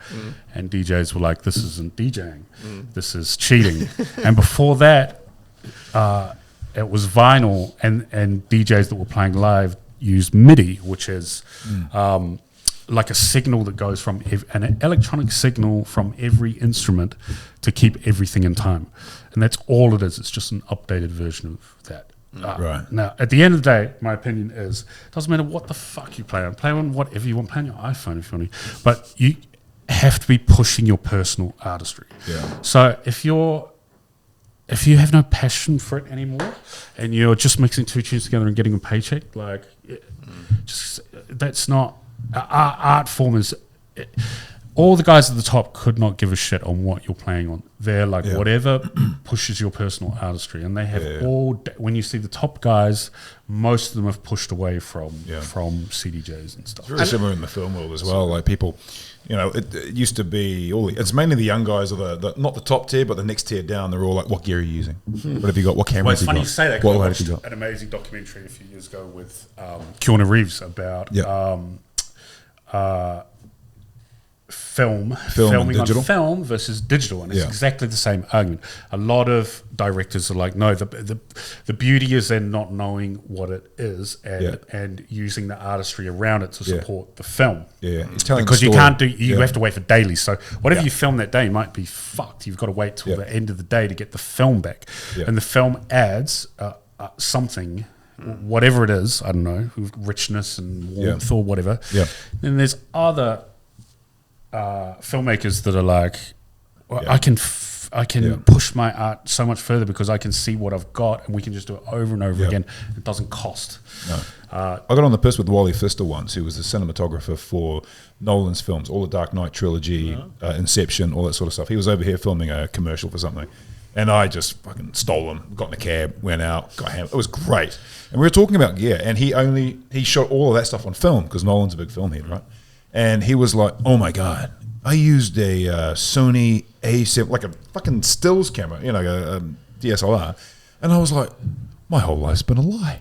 and DJs were like, this isn't DJing, this is cheating. And before that, it was vinyl and DJs that were playing live used MIDI, which is like a signal that goes from an electronic signal from every instrument to keep everything in time. And that's all it is. It's just an updated version of that. Right. Now, at the end of the day, my opinion is, it doesn't matter what the fuck you play on. Play on whatever you want. Play on your iPhone if you want to. But you have to be pushing your personal artistry. Yeah. So if you have no passion for it anymore and you're just mixing two tunes together and getting a paycheck, like, just that's not art form. Is all the guys at the top could not give a shit on what you're playing on. They're like whatever pushes your personal artistry, and they have when you see the top guys, most of them have pushed away from CDJs and stuff. It's very similar in the film world as well. Like people, it used to be it's mainly the young guys, or the not the top tier, but the next tier down. They're all like, "What gear are you using? What have you got? What camera have you got?" Well, it's funny you say that. What I light watched have you got? an amazing documentary a few years ago with Keanu Reeves about filming on film versus digital, and it's exactly the same argument. A lot of directors are like, no, the beauty is in not knowing what it is and using the artistry around it to support the film. It's telling because the you story. can't do you have to wait for daily. So whatever you film that day might be fucked. You've got to wait till the end of the day to get the film back, and the film adds something. Whatever it is, I don't know, richness and warmth or whatever. Then there's other filmmakers that are like, I can push my art so much further because I can see what I've got, and we can just do it over and over again. It doesn't cost. No. I got on the piss with Wally Pfister once, who was the cinematographer for Nolan's films, all the Dark Knight trilogy, Inception, all that sort of stuff. He was over here filming a commercial for something, and I just fucking stole him, got in a cab, went out, got him. It was great. And we were talking about gear, and he shot all of that stuff on film because Nolan's a big film head, right? And he was like, "Oh my God, I used a Sony A7, like a fucking stills camera, a DSLR." And I was like, "My whole life's been a lie.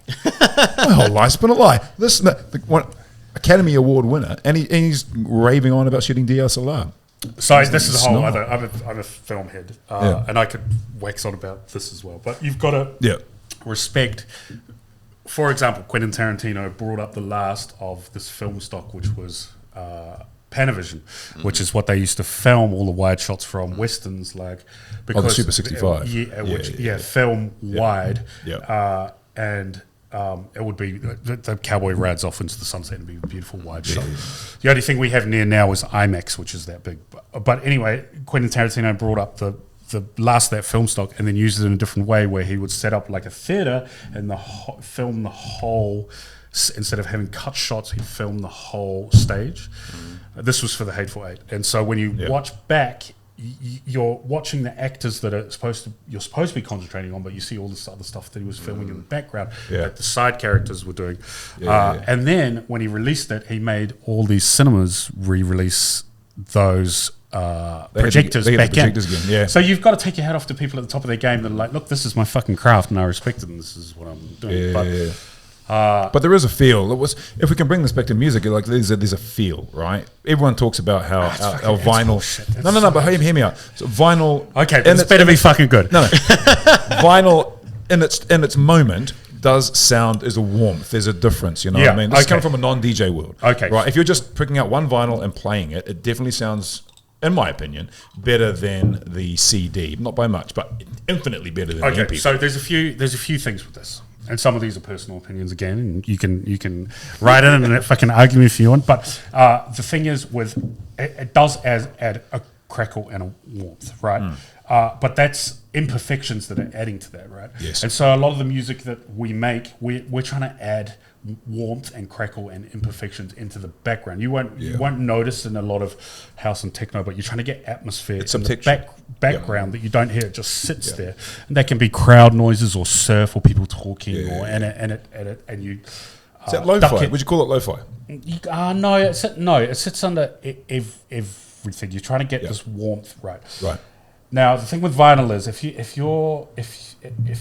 My whole life's been a lie." This one Academy Award winner, and he's raving on about shooting DSLR. So this is a whole other. I'm a film head, and I could wax on about this as well. But you've got to respect. For example, Quentin Tarantino brought up the last of this film stock, which was Panavision, which is what they used to film all the wide shots from westerns, like because the Super 65, film wide, and it would be the cowboy rides off into the sunset and be a beautiful wide shot. The only thing we have near now is IMAX, which is that big. But anyway, Quentin Tarantino brought up the last of that film stock and then used it in a different way, where he would set up like a theater and film the whole. Instead of having cut shots, he'd film the whole stage. This was for the Hateful Eight, and so when you watch back, you're watching the actors that you're supposed to be concentrating on, but you see all this other stuff that he was filming in the background that the side characters were doing. And then when he released it, he made all these cinemas re-release those projectors back in. So you've got to take your hat off to people at the top of their game that are like, look, this is my fucking craft and I respect it and this is what I'm doing. But there is a feel. If we can bring this back to music, like there's a feel, right? Everyone talks about how our vinyl. No. But hear me out. So vinyl. Okay, but it's better be fucking good. No. Vinyl in its moment does sound is a warmth. There's a difference. You know what I mean? This is coming from a non-DJ world. Okay. Right. If you're just picking out one vinyl and playing it, it definitely sounds, in my opinion, better than the CD. Not by much, but infinitely better than the MP. So there's a few things with this. And some of these are personal opinions again, and you can write in and fucking argue me if you want. But the thing is, it does add a crackle and a warmth, right? But that's imperfections that are adding to that, right? Yes. And so a lot of the music that we make, we're trying to add warmth and crackle and imperfections into the background. You won't notice in a lot of house and techno, but you're trying to get atmosphere in the background that you don't hear. It just sits there, and that can be crowd noises or surf or people talking and you. Is that lo-fi? Would you call it lo-fi? No, it sits under everything. You're trying to get this warmth, right? Right. Now the thing with vinyl is if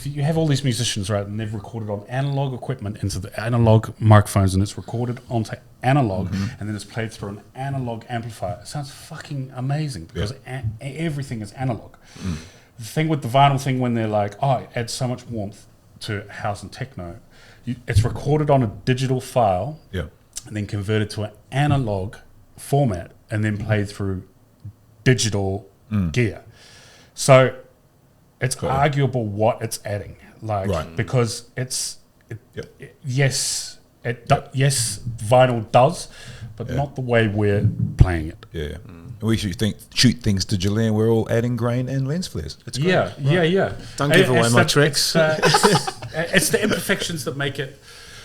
you have all these musicians, right, and they've recorded on analog equipment into the analog microphones, and it's recorded onto analog, and then it's played through an analog amplifier. It sounds fucking amazing because everything is analog. The thing with the vinyl thing, when they're like, oh, it adds so much warmth to house and techno, it's recorded on a digital file, and then converted to an analog format, and then played through digital gear. So it's arguable what it's adding, because yes, vinyl does, but not the way we're playing it. Yeah. We shoot things digitally, and we're all adding grain and lens flares. It's great. Yeah. Don't give away my tricks. It's the imperfections that make it.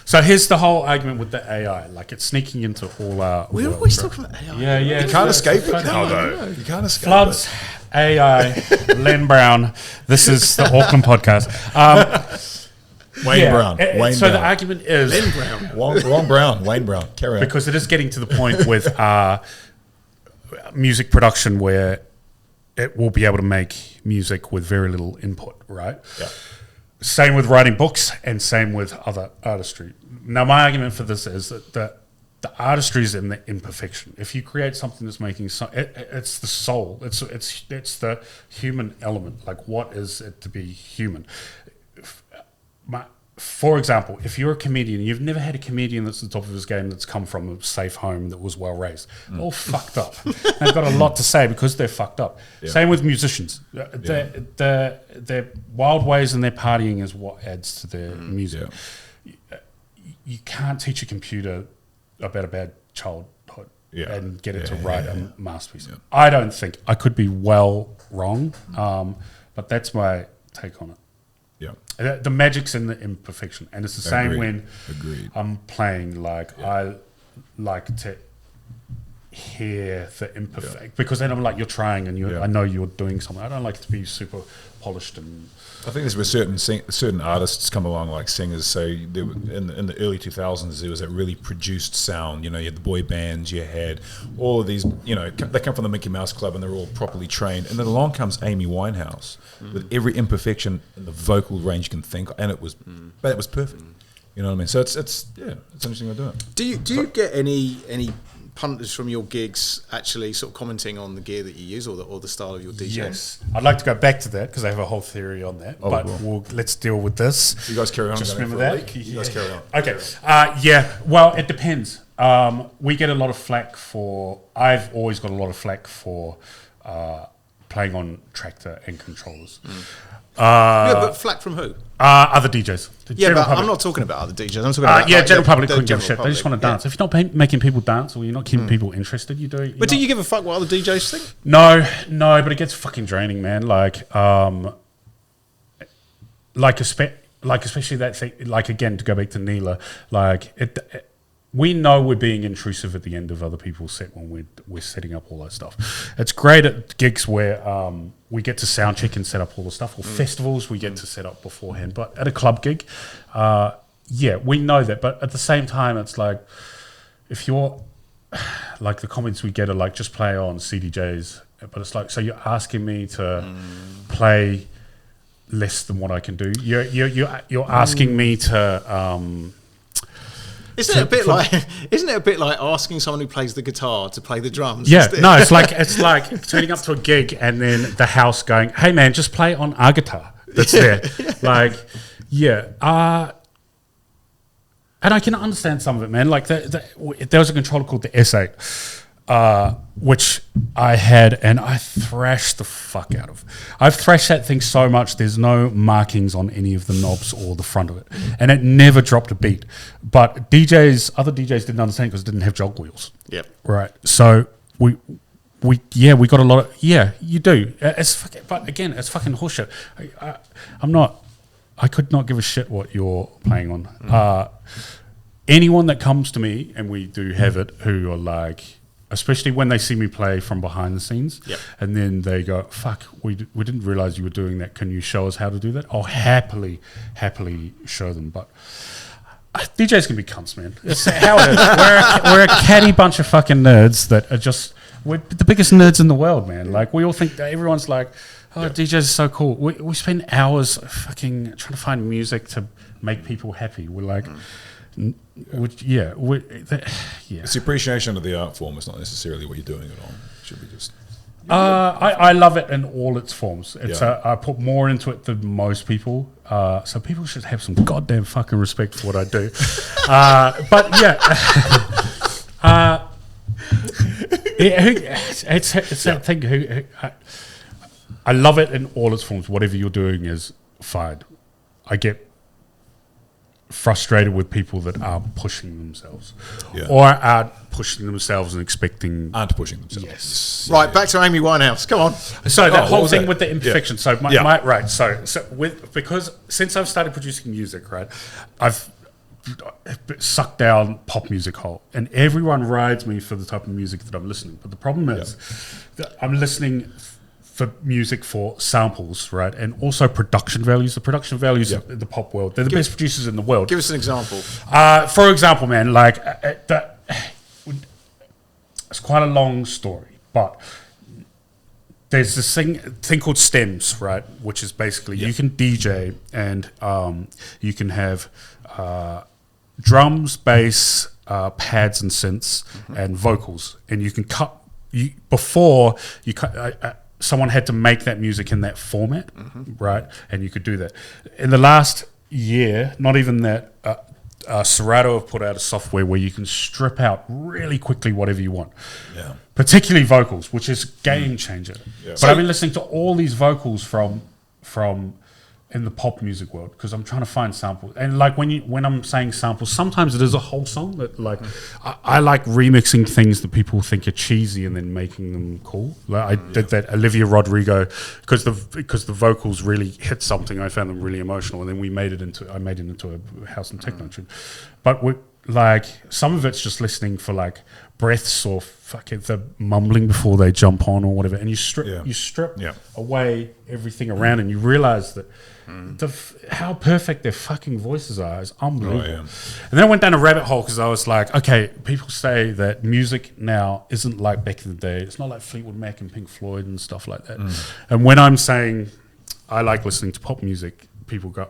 So here's the whole argument with the AI. Like, it's sneaking into all our. We're always talking about AI. Yeah. You can't escape it now, though. You can't escape Floods, AI, Len Brown. This is the Auckland podcast. Wayne Brown. So the argument is Len Brown. Wrong Brown. Wayne Brown. Carry on. Because it is getting to the point with music production where it will be able to make music with very little input, right? Yeah. Same with writing books, and same with other artistry. Now, my argument for this is that the artistry is in the imperfection. If you create something that's making it's the soul. It's the human element. Like, what is it to be human? For example, if you're a comedian, you've never had a comedian that's at the top of his game that's come from a safe home that was well raised. All fucked up. They've got a lot to say because they're fucked up. Yeah. Same with musicians. Their wild ways and their partying is what adds to their music. Yeah. You can't teach a computer about a bad childhood and get it to write a masterpiece. Yeah. I don't think. I could be well wrong, but that's my take on it. Yeah, the magic's in the imperfection, and it's the same when I'm playing. Like, I like to hear the imperfect because then I'm like, you're trying, and I know you're doing something. I don't like it to be super polished. And I think there's where certain artists come along, like singers. So there were, in the early 2000s, there was that really produced sound. You had the boy bands, you had all of these. They come from the Mickey Mouse Club, and they're all properly trained. And then along comes Amy Winehouse with every imperfection in the vocal range you can think, and it was perfect. You know what I mean? So it's it's an interesting way to do it. Do you get any punters from your gigs actually sort of commenting on the gear that you use or the style of your DJing? Yes, I'd like to go back to that because I have a whole theory on that. Let's deal with this. You guys carry on. Just remember that. You guys carry on. Okay. Well, it depends. We get a lot of flack for. I've always got a lot of flack for playing on tractor and controllers. But flack from who? Other DJs. I'm not talking about other DJs. I'm talking about general public couldn't give a shit. They just want to dance. If you're not making people dance or you're not keeping people interested, you do. But do you give a fuck what other DJs think? No, but it gets fucking draining, man. Especially that thing. Like, again, to go back to Neela, we know we're being intrusive at the end of other people's set when we're setting up all that stuff. It's great at gigs where we get to sound check and set up all the stuff, or festivals we get to set up beforehand. But at a club gig, we know that. But at the same time, it's like, if you're like, the comments we get are like, just play on CDJs. But it's like, so you're asking me to play less than what I can do. You're asking me to. Isn't it a bit like asking someone who plays the guitar to play the drums? Yeah, no, it's like turning up to a gig and then the house going, "Hey man, just play on our guitar that's there." And I can understand some of it, man. Like there was a controller called the S8, which I had, and I thrashed the fuck out of. I've thrashed that thing so much, there's no markings on any of the knobs or the front of it. And it never dropped a beat. But other DJs didn't understand because it didn't have jog wheels. Yep. Right. So we got a lot of, you do. But again, it's fucking horseshit. I could not give a shit what you're playing on. anyone that comes to me, and we do have it, who are like, especially when they see me play from behind the scenes, and then they go, fuck, we didn't realize you were doing that. Can you show us how to do that? I'll happily show them. But DJs can be cunts, man. It's how it is. We're a catty bunch of fucking nerds that are just, we're the biggest nerds in the world, man. Like, we all think that everyone's like, oh, DJs are so cool. We spend hours fucking trying to find music to make people happy. We're like... It's the appreciation of the art form. It's not necessarily what you're doing at all. It should be just. I love it in all its forms. It's I put more into it than most people. So people should have some goddamn fucking respect for what I do. But yeah, it's that thing. I love it in all its forms. Whatever you're doing is fine. I get frustrated with people that aren't pushing themselves or aren't pushing themselves and expecting... Aren't pushing themselves. Yes. Right, back to Amy Winehouse. Come on. So that whole thing with the imperfection. So right. So because since I've started producing music, right, I've sucked down pop music whole, and everyone rides me for the type of music that I'm listening. But the problem is that I'm listening for music for samples, right? And also production values. The production values in the pop world, they're the best producers in the world. Give us an example. For example, man, like, it's quite a long story, but there's this thing called stems, right? Which is basically you can DJ and you can have drums, bass, pads and synths, and vocals. And you can cut... someone had to make that music in that format, right? And you could do that. In the last year, not even that, Serato have put out a software where you can strip out really quickly whatever you want. Yeah. Particularly vocals, which is game changer. Yeah. But I've been listening to all these vocals from in the pop music world because I'm trying to find samples. And like when I'm saying samples, sometimes it is a whole song that like I like remixing things that people think are cheesy and then making them cool. Like I did that Olivia Rodrigo because the vocals really hit something. I found them really emotional, and then I made it into a house and techno tune. But like some of it's just listening for like breaths or fucking the mumbling before they jump on or whatever, and you strip away everything around, and you realize that how perfect their fucking voices are is unbelievable. And then I went down a rabbit hole because I was like, okay, people say that music now isn't like back in the day. It's not like Fleetwood Mac and Pink Floyd and stuff like that. And when I'm saying I like listening to pop music, people go,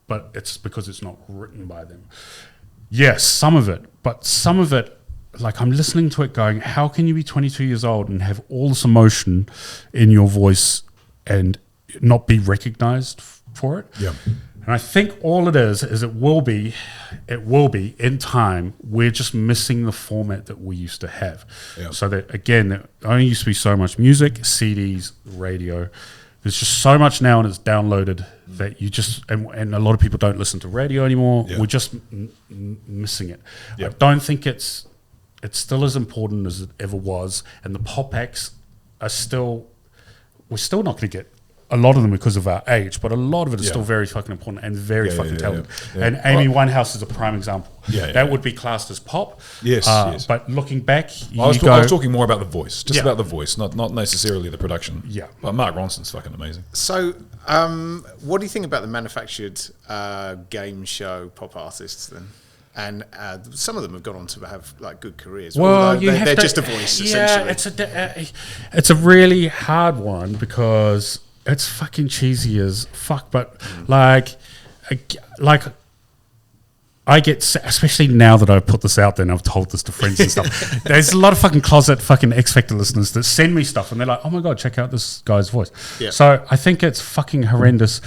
but it's because it's not written by them. Yes, some of it, but some of it, like I'm listening to it going, how can you be 22 years old and have all this emotion in your voice and not be recognized for it? Yeah. And I think all it is it will be in time. We're just missing the format that we used to have. Yeah. So that, again, there only used to be so much music, CDs, radio. There's just so much now, and it's downloaded that you just, and a lot of people don't listen to radio anymore. Yeah. We're just missing it. Yeah. I don't think it's still as important as it ever was, and the pop acts are still, we're still not going to get a lot of them because of our age, but a lot of it is still very fucking important and very fucking talented. Yeah. And Amy Winehouse is a prime example. That would be classed as pop. Yes. But looking back, I was talking more about the voice, just about the voice, not necessarily the production. Yeah. But Mark Ronson's fucking amazing. So, what do you think about the manufactured game show pop artists then? And some of them have gone on to have like good careers. Well, they're just a voice, essentially. It's a really hard one because it's fucking cheesy as fuck. But like I get, especially now that I've put this out there and I've told this to friends and stuff. There's a lot of fucking closet fucking X Factor listeners that send me stuff and they're like, "Oh my god, check out this guy's voice." Yeah. So I think it's fucking horrendous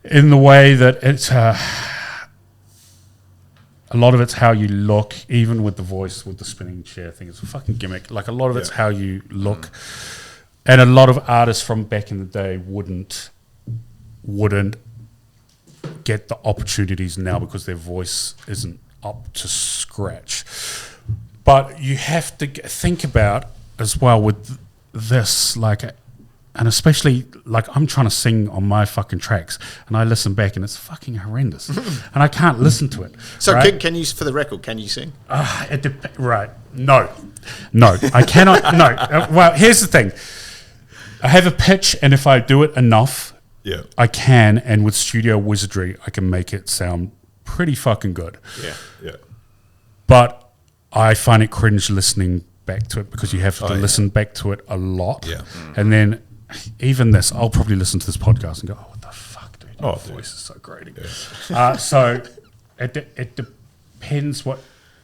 in the way that it's. A lot of it's how you look, even with the voice, with the spinning chair thing. It's a fucking gimmick. Like a lot of it's how you look. And a lot of artists from back in the day wouldn't get the opportunities now because their voice isn't up to scratch. But you have to think about as well with this, like And especially, like, I'm trying to sing on my fucking tracks, and I listen back, and it's fucking horrendous, and I can't listen to it. So right? can you, for the record, can you sing? Right? No, I cannot. No. Well, here's the thing. I have a pitch, and if I do it enough, I can. And with studio wizardry, I can make it sound pretty fucking good. Yeah. But I find it cringe listening back to it because you have to listen back to it a lot. Yeah. And then even this, I'll probably listen to this podcast and go, oh, what the fuck, dude? Your voice is so grating. Yeah. So it depends what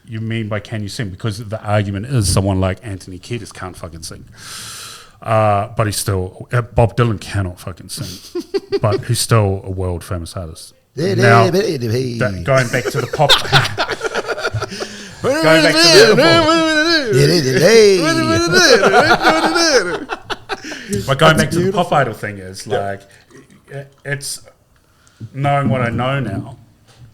you mean by can you sing, because the argument is someone like Anthony Kiedis can't fucking sing. But he's still, Bob Dylan cannot fucking sing, but he's still a world famous artist. Now, going back to the pop, going back to but going back to the pop idol thing is like, it's knowing what I know now,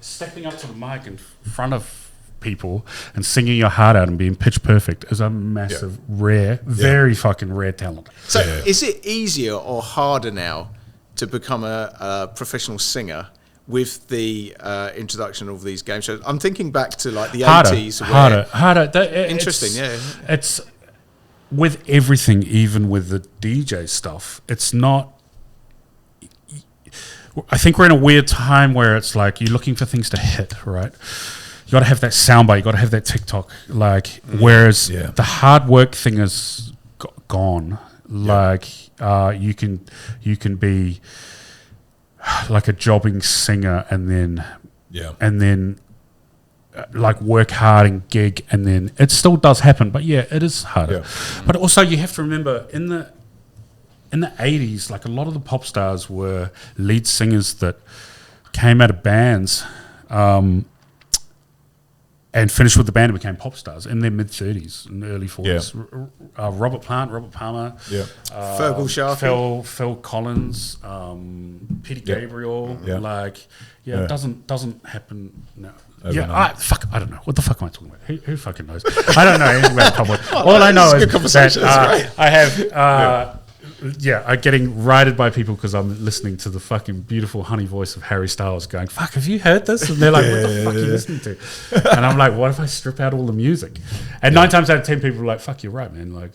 stepping up to the mic in front of people and singing your heart out and being pitch perfect is a massive, rare, very fucking rare talent. So is it easier or harder now to become a professional singer with the introduction of these game shows? I'm thinking back to like the 80s. Harder. Interesting, It's with everything, even with the DJ stuff, it's not... I think we're in a weird time where it's like you're looking for things to hit, right? You got to have that soundbite, you got to have that TikTok, like. Whereas the hard work thing is gone. Like you can be like a jobbing singer and then like work hard and gig, and then it still does happen, but it is harder. But also you have to remember in the 80s, like a lot of the pop stars were lead singers that came out of bands and finished with the band and became pop stars in their mid-30s and early 40s. Robert Plant, Robert Palmer, Fergal Sharkey, Phil Collins, Peter Gabriel. It doesn't happen now. I don't know. What the fuck am I talking about? Who fucking knows? I don't know anything about pop. All I know is that I have... I'm getting righted by people because I'm listening to the fucking beautiful honey voice of Harry Styles going, fuck, have you heard this? And they're like, what the fuck are you listening to? And I'm like, what if I strip out all the music? And 9 times out of 10 people are like, fuck, you're right, man. Like,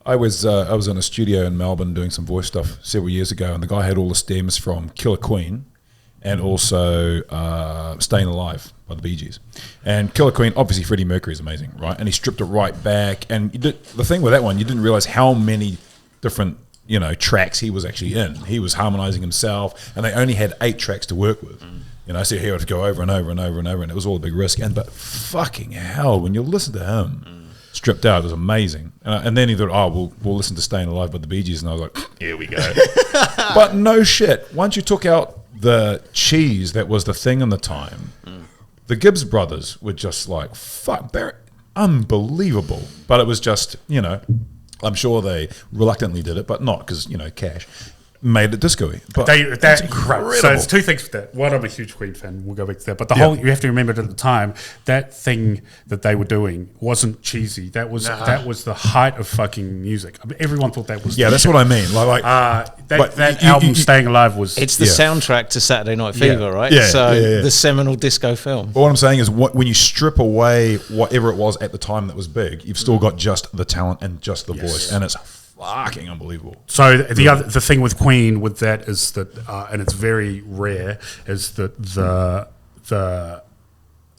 I was in a studio in Melbourne doing some voice stuff several years ago, and the guy had all the stems from Killer Queen and also Staying Alive by the Bee Gees. And Killer Queen, obviously Freddie Mercury is amazing, right? And he stripped it right back. And the thing with that one, you didn't realize how many different tracks he was actually in. He was harmonizing himself, and they only had 8 tracks to work with. So he would go over and over and over and over, and it was all a big risk. But fucking hell, when you listen to him stripped out, it was amazing. And then he thought, we'll listen to Staying Alive by the Bee Gees, and I was like, here we go. But no shit, once you took out the cheese that was the thing in the time, the Gibbs brothers were just like, fuck, they're unbelievable. But it was just, I'm sure they reluctantly did it, but not because, cash made it disco-y. But that's incredible. So it's 2 things with that. One, I'm a huge Queen fan. We'll go back to that. But the whole, you have to remember at the time, that thing that they were doing wasn't cheesy. That was the height of fucking music. I mean, everyone thought that was that's what I mean. That album, Staying Alive, was... It's the soundtrack to Saturday Night Fever, right? The seminal disco film. But what I'm saying is when you strip away whatever it was at the time that was big, you've still got just the talent and just the voice. And it's fucking unbelievable. So the thing with Queen with that is that, and it's very rare, is that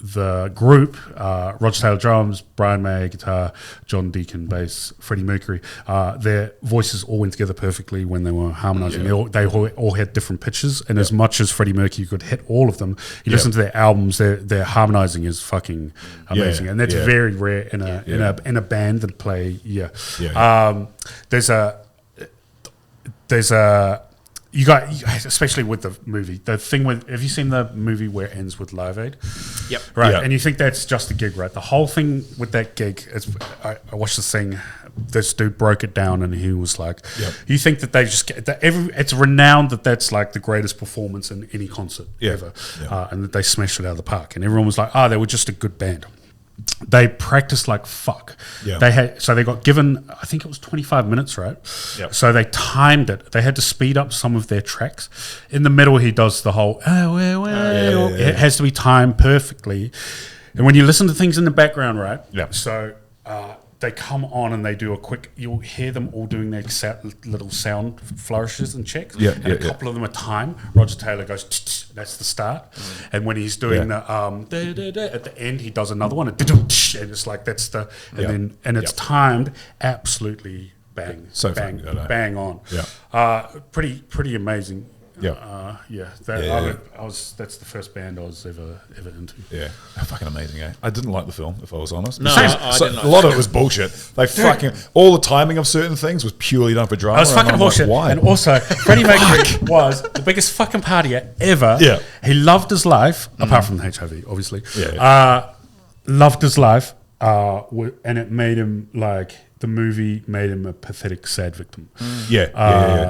the group, Roger Taylor drums, Brian May guitar, John Deacon bass, Freddie Mercury, their voices all went together perfectly when they were harmonizing. They all had different pitches, and as much as Freddie Mercury could hit all of them, you listen to their albums, their harmonizing is fucking amazing, and that's very rare in a band that play. There's a you got, especially with the movie, the thing with, have you seen the movie where it ends with Live Aid? Yep. Right. Yep. And you think that's just a gig, right? The whole thing with that gig is, I watched this thing, this dude broke it down and he was like, you think that they just get, it's renowned that that's like the greatest performance in any concert ever. And that they smashed it out of the park. And everyone was like, they were just a good band. They practiced like fuck. Yeah. They got given, I think it was 25 minutes, right? Yep. So they timed it. They had to speed up some of their tracks. In the middle, he does the whole, it has to be timed perfectly. And when you listen to things in the background, right? Yeah. So they come on and they do a quick, you'll hear them all doing their little sound flourishes and checks. Yeah, and a couple of them are timed. Roger Taylor goes, that's the start. And when he's doing the at the end, he does another one, and it's like that's the, and it's timed absolutely bang on. Yeah. Pretty amazing. Yeah. That's the first band I was ever into. Yeah, fucking amazing, eh? I didn't like the film, if I was honest. No, I didn't like a lot of it was bullshit. They fucking all the timing of certain things was purely done for drama. I was fucking bullshit. Like, why? And also, Freddie Mercury was the biggest fucking partier ever. Yeah. He loved his life, apart from the HIV, obviously. Yeah. Loved his life, and it made him like the movie made him a pathetic, sad victim.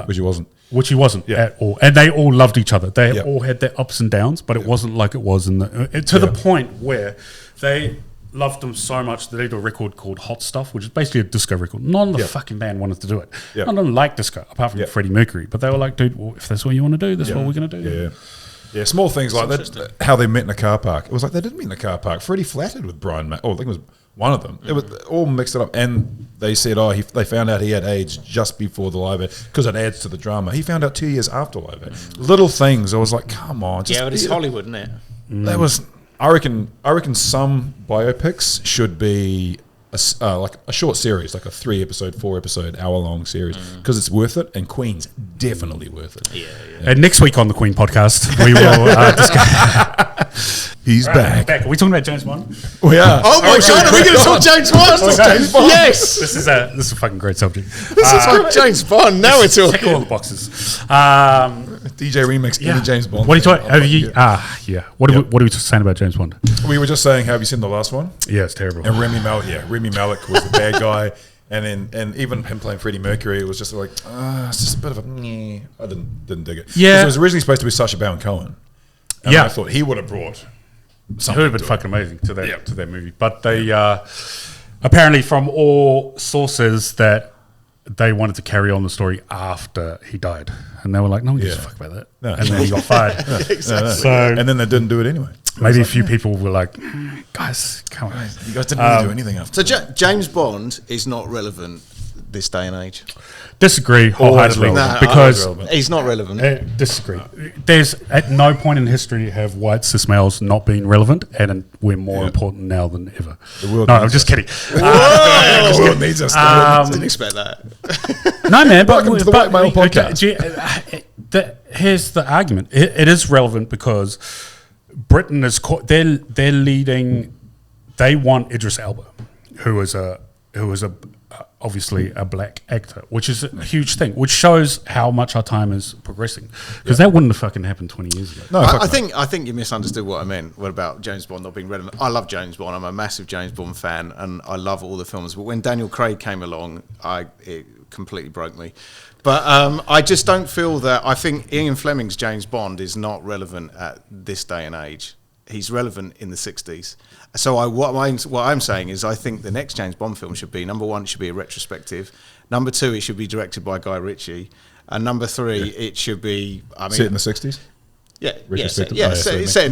Which he wasn't. Which he wasn't at all. And they all loved each other. They all had their ups and downs, but it wasn't like it was in the point where they loved him so much that they did a record called Hot Stuff, which is basically a disco record. None of the fucking band wanted to do it. None of them liked disco, apart from Freddie Mercury. But they were like, dude, well, if that's what you want to do, that's what we're going to do. Yeah, small things like that. How they met in a car park. It was like they didn't meet in a car park. Freddie flattered with Brian May. I think it was one of them. It was all mixed it up. And they said, they found out he had AIDS just before the Live Aid because it adds to the drama. He found out 2 years after Live Aid. Little things. I was like, come on. But it's Hollywood, isn't it? That was. I reckon some biopics should be like a short series, like a 3-episode, 4-episode, hour-long series, because it's worth it, and Queen's definitely worth it. Yeah. And next week on the Queen podcast, we will discuss. He's back. Are we talking about James Bond? We are. Oh my God, are we going to talk James Bond? Yes. This is a fucking great subject. This is good. James Bond. Now we're talking. Check all the boxes. DJ remix in James Bond. What are you talking? What are we saying about James Bond? We were just saying, have you seen the last one? Yeah, it's terrible. And Rami Malek was the bad guy. And even him playing Freddie Mercury, it was just like, it's just a bit of a, I didn't dig it. Yeah. It was originally supposed to be Sacha Baron Cohen. And I thought he would have brought something. It would have been fucking amazing to that movie. But they, apparently from all sources, that they wanted to carry on the story after he died. And they were like, no one gives a fuck about that. No. And then he got fired. Exactly. So, and then they didn't do it anyway. Maybe a few people were like, guys, come on. You guys didn't really do anything after. So James Bond is not relevant this day and age. Disagree wholeheartedly because he's not relevant. Disagree. There's at no point in history have white cis males not been relevant, and we're more important now than ever. I'm just kidding. The world needs us. Didn't expect that. No, man. Welcome to the White Male Podcast. Here's the argument. It is relevant because Britain is they're leading. They want Idris Elba, who is obviously a black actor, which is a huge thing, which shows how much our time is progressing. Because that wouldn't have fucking happened 20 years ago. No, I think you misunderstood what I meant. What about James Bond not being relevant? I love James Bond. I'm a massive James Bond fan, and I love all the films. But when Daniel Craig came along, it completely broke me. But I just don't feel that. I think Ian Fleming's James Bond is not relevant at this day and age. He's relevant in the 60s. So what I'm saying is I think the next James Bond film should be, number one, it should be a retrospective. Number two, it should be directed by Guy Ritchie. And number three, it should be... set in the 60s? Set in the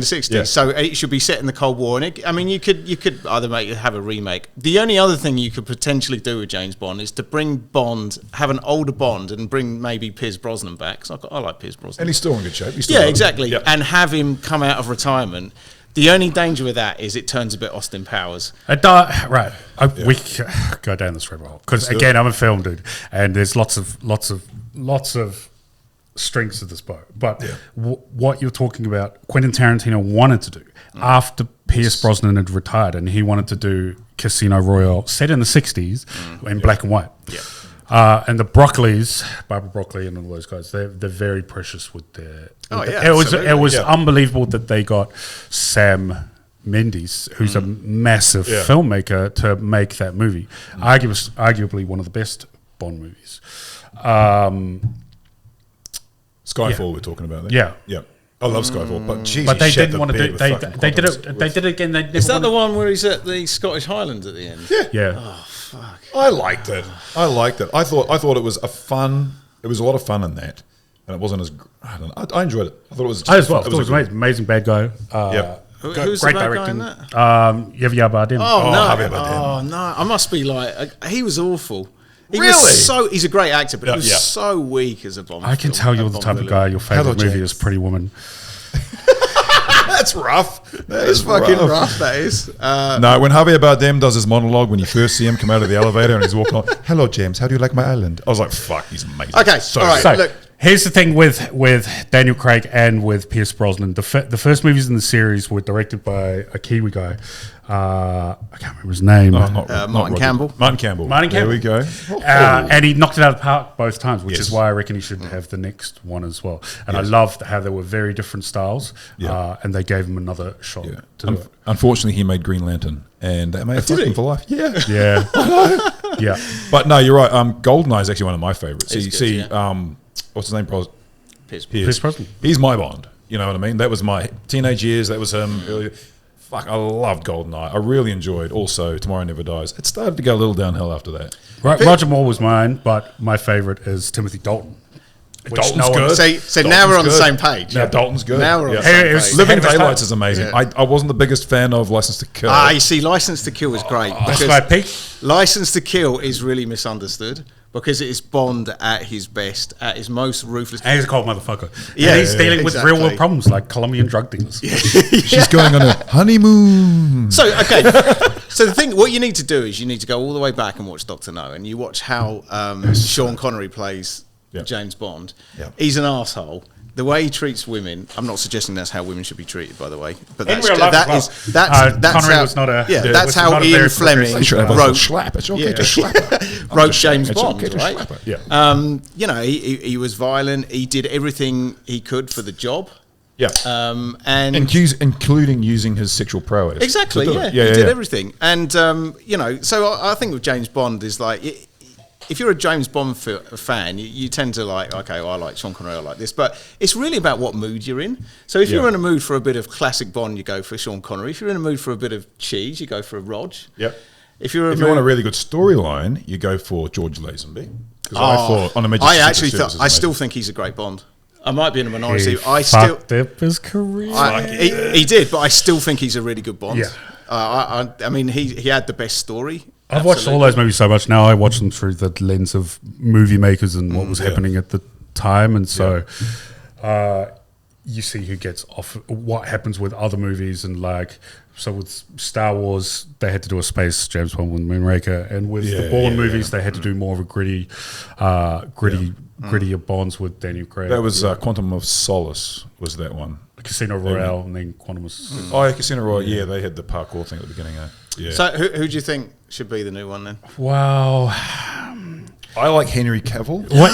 60s. Yeah. So it should be set in the Cold War. And you could either have a remake. The only other thing you could potentially do with James Bond is to bring Bond, have an older Bond, and bring maybe Pierce Brosnan back. Because I like Pierce Brosnan. And he's still in good shape. Exactly. Yep. And have him come out of retirement. The only danger with that is it turns a bit Austin Powers. Right. We could go down this rabbit hole. Because again, I'm a film dude, and there's lots of strings to this bow. But what you're talking about, Quentin Tarantino wanted to do after Pierce Brosnan had retired, and he wanted to do Casino Royale set in the 60s in black and white. Yeah. And the Broccoli's, Barbara Broccoli and all those guys, they're very precious with their... It was unbelievable that they got Sam Mendes, who's a massive filmmaker, to make that movie. Arguably one of the best Bond movies. Skyfall we're talking about there. Yeah. Yeah. I love Skyfall, but geez, But they he shat didn't the want to bed do. with They fucking did Quantum. it. They did it again. They never Is that the wanted- one where he's at the Scottish Highlands at the end? Yeah. I liked it. I thought it was a fun. It was a lot of fun in that, and it wasn't as. I don't know. I enjoyed it. I thought it was. I as well. It It was a good- amazing bad guy. Yeah. Who's the bad guy in that? Javier Bardem. Oh, no! Javier Bardem. Oh no! I must be like he was awful. He Really? was so he's a great actor, but he was Yeah. so weak as a Bond. I can film, tell a you're the Bond type of villain. guy. Your favorite Hello, movie James. is Pretty Woman. That's rough. That It's is fucking rough. That is. No, when Javier Bardem does his monologue, when you first see him come out of the elevator and he's walking on, "Hello, James. How do you like my island?" I was like, "Fuck, he's amazing." Okay, so all right. So Look. here's the thing with Daniel Craig and with Pierce Brosnan. The first movies in the series were directed by a Kiwi guy. I can't remember his name. Not Martin Roger. Campbell. Martin Campbell. Martin There we Campbell. go. And he knocked it out of the park both times, which Yes. is why I reckon he should have the next one as well. And I loved how they were very different styles, Yeah. and they gave him another shot Yeah. to do it. Unfortunately, he made Green Lantern, and that made a fucking for life. Yeah. Yeah, yeah. But no, you're right. Goldeneye is actually one of my favorites. It's good, What's his name? Pierce. Pierce Brosnan. He's my Bond. You know what I mean? That was my teenage years. That was him. Earlier. Fuck, I loved Goldeneye. I really enjoyed. Also, Tomorrow Never Dies. It started to go a little downhill after that. Right, Roger Moore was mine, but my favorite is Timothy Dalton. Which Dalton's no one- good. So now we're on the same page. Now Dalton's good. Now we're on the Yeah. same Hey, it was- page. Living Ahead of his Daylights time. is amazing. Yeah. I wasn't the biggest fan of License to Kill. You see, License to Kill is great. That's because my peak. License to Kill is really misunderstood because it is Bond at his best, at his most ruthless. And he's a cold motherfucker. Yeah, And he's dealing with exactly. real world problems like Colombian drug dealers. She's going on a honeymoon. So okay, so the thing, what you need to do is you need to go all the way back and watch Dr. No, and you watch how Sean Connery plays Yeah. James Bond. Yeah. He's an asshole. The way he treats women, I'm not suggesting that's how women should be treated, by the way. But In that's, real life that as is well. that's Connery how, was not a- yeah, yeah, that's was how not a Ian very Fleming progressive- Should have a wrote. slap. It's okay Yeah. to slap her. I'm Wrote just saying, James it's Bond, okay to right? slap her. Yeah. You know, he was violent. He did everything he could for the job. Yeah. And Including using his sexual prowess. exactly, to do yeah, it. he did everything. And you know, so I think with James Bond is like, if you're a James Bond fan, you tend to like, okay, well, I like Sean Connery, I like this, but it's really about what mood you're in. So if you're in a mood for a bit of classic Bond, you go for Sean Connery. If you're in a mood for a bit of cheese, you go for a Rog. Yep. If you're If you want a really good storyline, you go for George Lazenby. Because I thought on Emergency I Secret actually Service thought, is I still amazing. think he's a great Bond. I might be in a minority. He I still. fucked up his career. He did, but I still think he's a really good Bond. Yeah. I mean, he had the best story. I've watched all those movies so much now. I watch them through the lens of movie makers and what was happening at the time, and so you see who gets off, what happens with other movies, and like so with Star Wars, they had to do a space James Bond with Moonraker, and with the Bourne movies, they had to do more of a grittier Bonds with Daniel Craig. That was Quantum of Solace, was that one. Casino Royale, and then Quantum was. Oh, yeah, Casino Royale. Yeah, they had the parkour thing at the beginning. Yeah. So who do you think should be the new one then? Wow. I like Henry Cavill. What?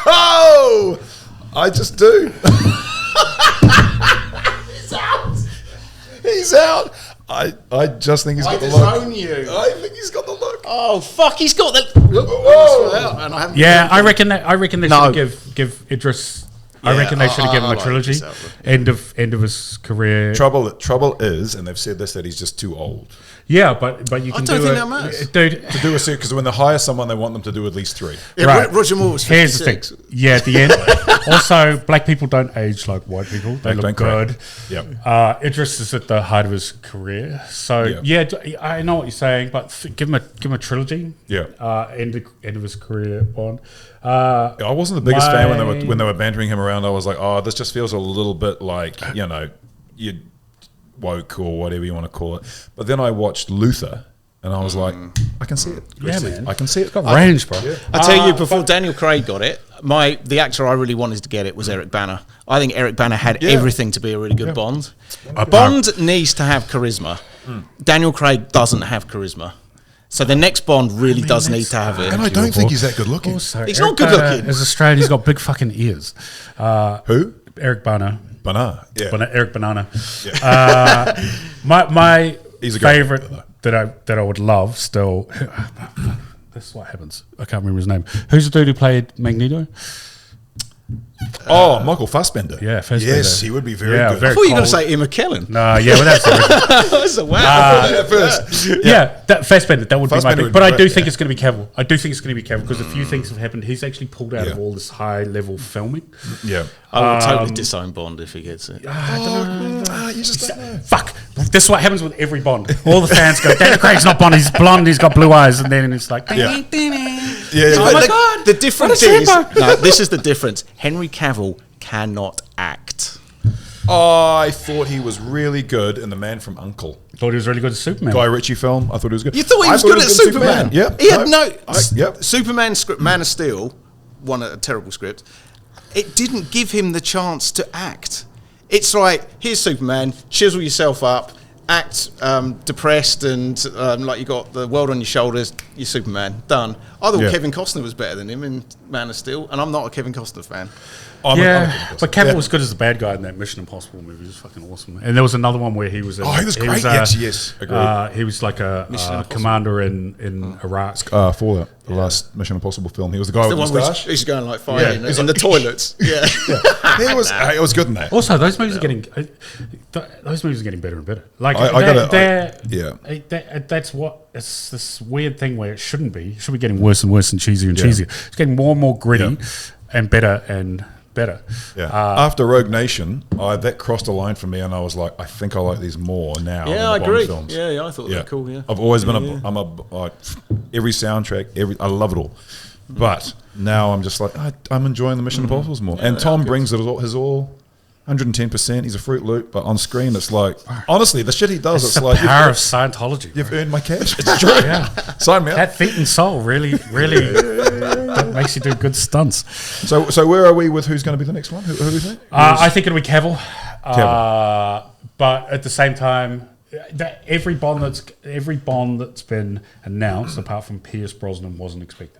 Oh! I just do. He's out. I just think he's got the look. you. I think he's got the look. Oh fuck, he's got the. Whoa. And I haven't Yeah, I reckon they No. should give Idris. I Yeah, reckon they should have given I him a like trilogy. Idris Elba. End of his career. Trouble is, and they've said this, that he's just too old Yeah, but you can don't do think it, that matters. dude. to do a suit. Because when they hire someone, they want them to do at least 3. Yeah, Right. Roger Moore was Here's the 56. thing. Yeah, at the end. Also, black people don't age like white people. They look don't crack. good. Yep. Idris is at the height of his career, so Yeah. I know what you're saying, but give him a trilogy. Yeah. End of his career, Bond. I wasn't the biggest fan My- when they were bantering him around. I was like, oh, this just feels a little bit like, you know, you woke or whatever you want to call it. But then I watched Luther, and I was like, I can see it. Yeah, man. I can see it. Got range, bro. I tell you, before Daniel Craig got it, the actor I really wanted to get it was Eric Bana. I think Eric Bana had everything to be a really good Bond. Bond needs to have charisma. Daniel Craig doesn't have charisma. So the next Bond really does need to have it. And I don't think he's that good looking. Also, He's Eric not good Bana looking. is Australian. He's got big fucking ears. Who? Eric Bana. Bana. Yeah. Eric Banana. My He's a great favorite actor, that I would love still. This is what happens. I can't remember his name. Who's the dude who played Magneto? Michael Fassbender. Yeah, Fassbender. Yes, he would be very good. I thought you were going to say Ian McKellen. No, yeah, well, that's That's a wow. at first. that Fassbender, that would Fassbender be my would pick. But be I do great, think it's going to be Cavill. I do think it's going to be Cavill because a few things have happened. He's actually pulled out of all this high-level filming. Yeah. I would totally disown Bond if he gets it. You just don't know. Fuck. This is what happens with every Bond. All the fans go, Daniel Craig's not Bond, he's blonde, he's got blue eyes. And then it's like, Yeah. Oh my God. The difference is, this is the difference. Henry Cavill cannot act. I thought he was really good in The Man from U.N.C.L.E. thought he was really good at Superman. Guy Ritchie film. I thought he was good. You thought he was good at Superman? Yeah. He had Yep. Superman script, Man of Steel, a terrible script. It didn't give him the chance to act. It's like, here's Superman, chisel yourself up, act depressed and like you got the world on your shoulders, you're Superman, done. I thought Kevin Costner was better than him in Man of Steel, and I'm not a Kevin Costner fan. I'm but Cavill was good as the bad guy in that Mission Impossible movie. It was fucking awesome. And there was another one where he was... he was great. Yes. Agreed. He was like a commander in Iraq. Fallout, the last Mission Impossible film. He was the guy with the moustache. He's going like fighting in like, the toilets. Yeah. He was good in that. Also, those movies are getting better and better. Like that's what it's this weird thing where it shouldn't be. It should be getting worse and worse and cheesier and cheesier. It's getting more and more gritty and better and better. Yeah. After Rogue Nation, that crossed a line for me, and I was like, I think I like these more now. Yeah, than the I Bond agree. films. Yeah, I thought they were cool. Yeah, I've always been like every soundtrack, I love it all. But now I'm just like I'm enjoying the Mission Impossibles more. And Tom brings his all 110%. He's a Fruit Loop, but on screen it's like honestly the shit he does. It's the like power of Scientology. You've earned my cash. It's true. Sign me up. That feet and soul really that makes you do good stunts. So where are we with who's going to be the next one? Who do you think? I think it'll be Cavill. But at the same time, every Bond that's been announced, apart from Pierce Brosnan, wasn't expected.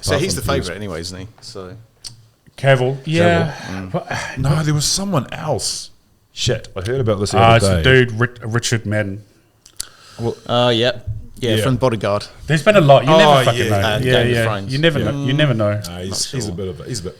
So he's the favourite anyway, isn't he? So Cavill, yeah. No, there was someone else. Shit, I heard about this the other day. It's a dude, Richard Madden. Yeah, from Bodyguard. There's been a lot. You never fucking know. Game of Thrones. You never know. You never know. No, he's a bit.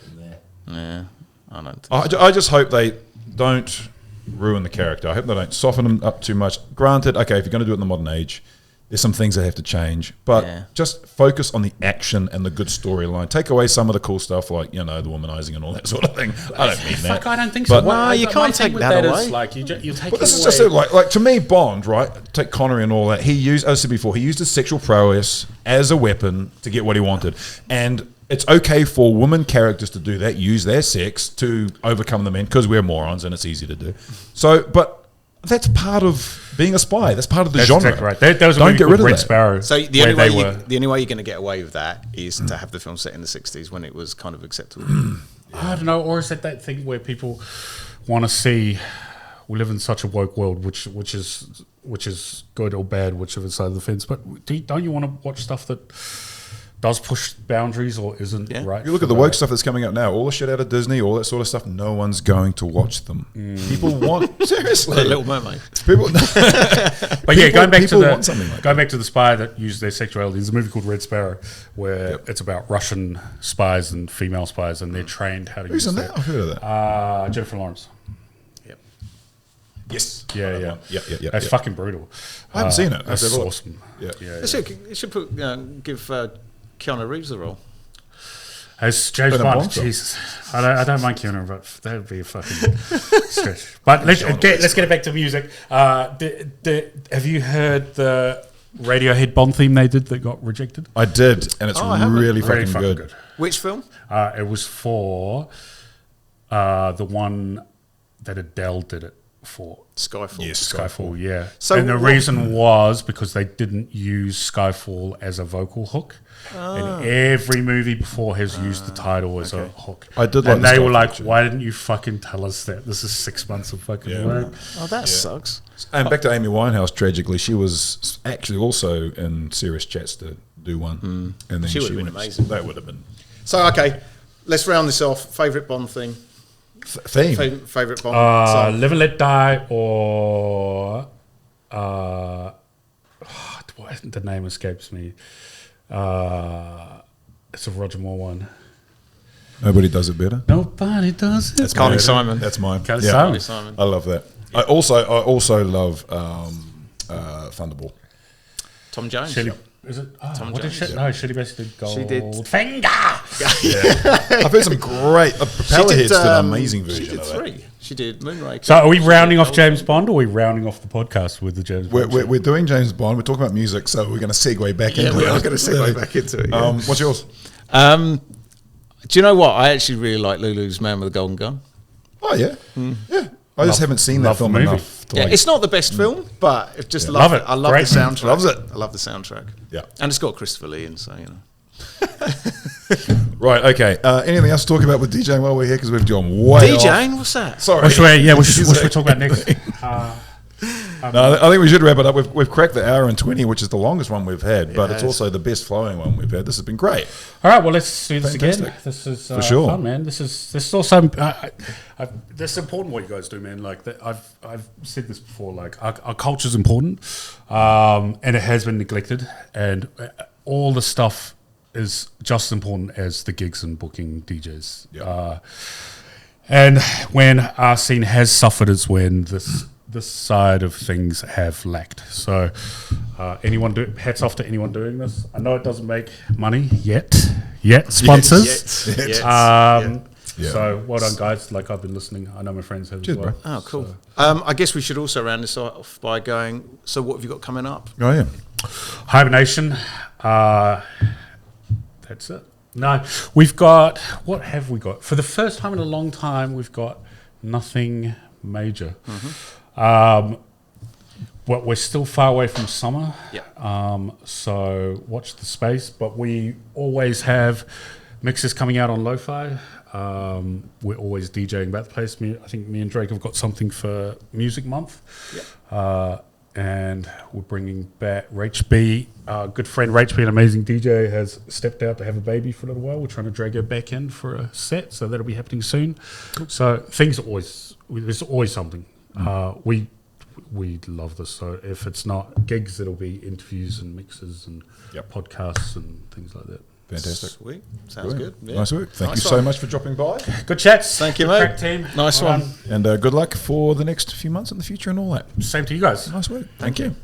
Yeah, I don't. I just hope they don't ruin the character. I hope they don't soften him up too much. Granted, okay, if you're going to do it in the modern age, there's some things that have to change, but just focus on the action and the good storyline. Take away some of the cool stuff, like the womanizing and all that sort of thing. I don't mean that. I don't think so. No, you can't take that away. Like you take. But this is just like to me, Bond, right? Take Connery and all that. He used, as I said before, he used his sexual prowess as a weapon to get what he wanted, and it's okay for women characters to do that, use their sex to overcome the men because we're morons and it's easy to do. So, but. That's part of being a spy. That's part of the genre. Exactly right. There was a Don't movie get called rid of Red that. Sparrow. So the only way you're going to get away with that is to have the film set in the 60s when it was kind of acceptable. I don't know, or is it that thing where people want to see we live in such a woke world, which is good or bad, whichever side of the fence. But don't you want to watch stuff that does push boundaries or isn't right? You look at the woke stuff that's coming out now, all the shit out of Disney, all that sort of stuff, no one's going to watch them. People want, seriously. The Little Mermaid. People, but yeah, going back to the spy that used their sexuality, there's a movie called Red Sparrow where it's about Russian spies and female spies and they're trained how to use that. I've heard of that. Jennifer Lawrence. Yes. Yeah. That's fucking brutal. I haven't seen it. That's awesome. Yeah. It should give Keanu Reeves the role. As James Bond, Jesus. I don't mind Keanu, but that would be a fucking stretch. But let's get it back to music. Have you heard the Radiohead Bond theme they did that got rejected? I did, and it's really fucking good. Which film? It was for the one that Adele did it for. Skyfall. Yes, Skyfall, yeah. So and the reason was because they didn't use Skyfall as a vocal hook. And every movie before has used the title as a hook. I did like and they were like, why didn't you fucking tell us that? This is 6 months of fucking work. Oh, that sucks. And back to Amy Winehouse, tragically, she was actually also in serious chats to do one. And then she would have been amazing. That would have been. So, okay, let's round this off. Favourite Bond thing? Theme? Favourite Bond song? Live and Let Die or... the name escapes me. It's a Roger Moore one. Nobody does it better. Nobody does it. That's Carly mine. Simon. That's mine. Carly Yeah. Simon. Simon. I love that. I also love Thunderball. Tom Jones. Shirley, is it? Oh, Tom what did Jones. she? No, Shirley Bassey did Gold. She did. Finger. I've heard some great. Propellerheads did an amazing version She did of that. 3. She did Moonraker. So, are we She rounding did off James Goldfinger. Bond, or are we rounding off the podcast with the James Bond? We're doing James Bond. We're talking about music, so we're going to segue back into it. we are going to segue back into it. Yeah. What's yours? Do you know what? I actually really like Lulu's Man with the Golden Gun. Oh yeah, yeah. I just haven't seen that love the film movie. enough. To Yeah, like, it's not the best film, but it just Love love it. I love Great. the soundtrack. Loves it. I love the soundtrack. Yeah. And it's got Christopher Lee in, so you know. right. Okay. Anything else to talk about with DJing while we're here? Because we've gone way off. DJing, what's that? Sorry. What should we talk about next? No, I think we should wrap it up. We've cracked the hour and 20, which is the longest one we've had, but it's Yes. also the best flowing one we've had. This has been great. All right, well, let's do this again. Fantastic. This is For sure. fun, man. This is also this is important what you guys do, man. Like I've said this before. Like our culture is important, and it has been neglected, and all the stuff is just as important as the gigs and booking DJs. Yeah. And when our scene has suffered is when this side of things have lacked. So hats off to anyone doing this. I know it doesn't make money yet sponsors. Yes. So well done, guys. Like, I've been listening. I know my friends have Cheers, as well. bro. Oh, cool. I guess we should also round this off by going, so what have you got coming up? Oh yeah. Hibernation. That's it. No, we've got, what have we got? For the first time in a long time, we've got nothing major. Well, we're still far away from summer. Yeah. So watch the space. But we always have mixes coming out on lo-fi. We're always DJing about the place. I think me and Drake have got something for Music Month. Yep. And we're bringing back Rach B. Our good friend Rach B, an amazing DJ, has stepped out to have a baby for a little while. We're trying to drag her back in for a set, so that'll be happening soon. So things are there's always something. We love this. So if it's not gigs, it'll be interviews and mixes and podcasts and things like that. Fantastic. Sweet. Sounds good. Yeah. Nice work. Thank Nice you so one. much for dropping by. Good chats. Thank you, Good mate. crack, team. Nice Well one. done. And good luck for the next few months in the future and all that. Same to you guys. Nice work. Thank you.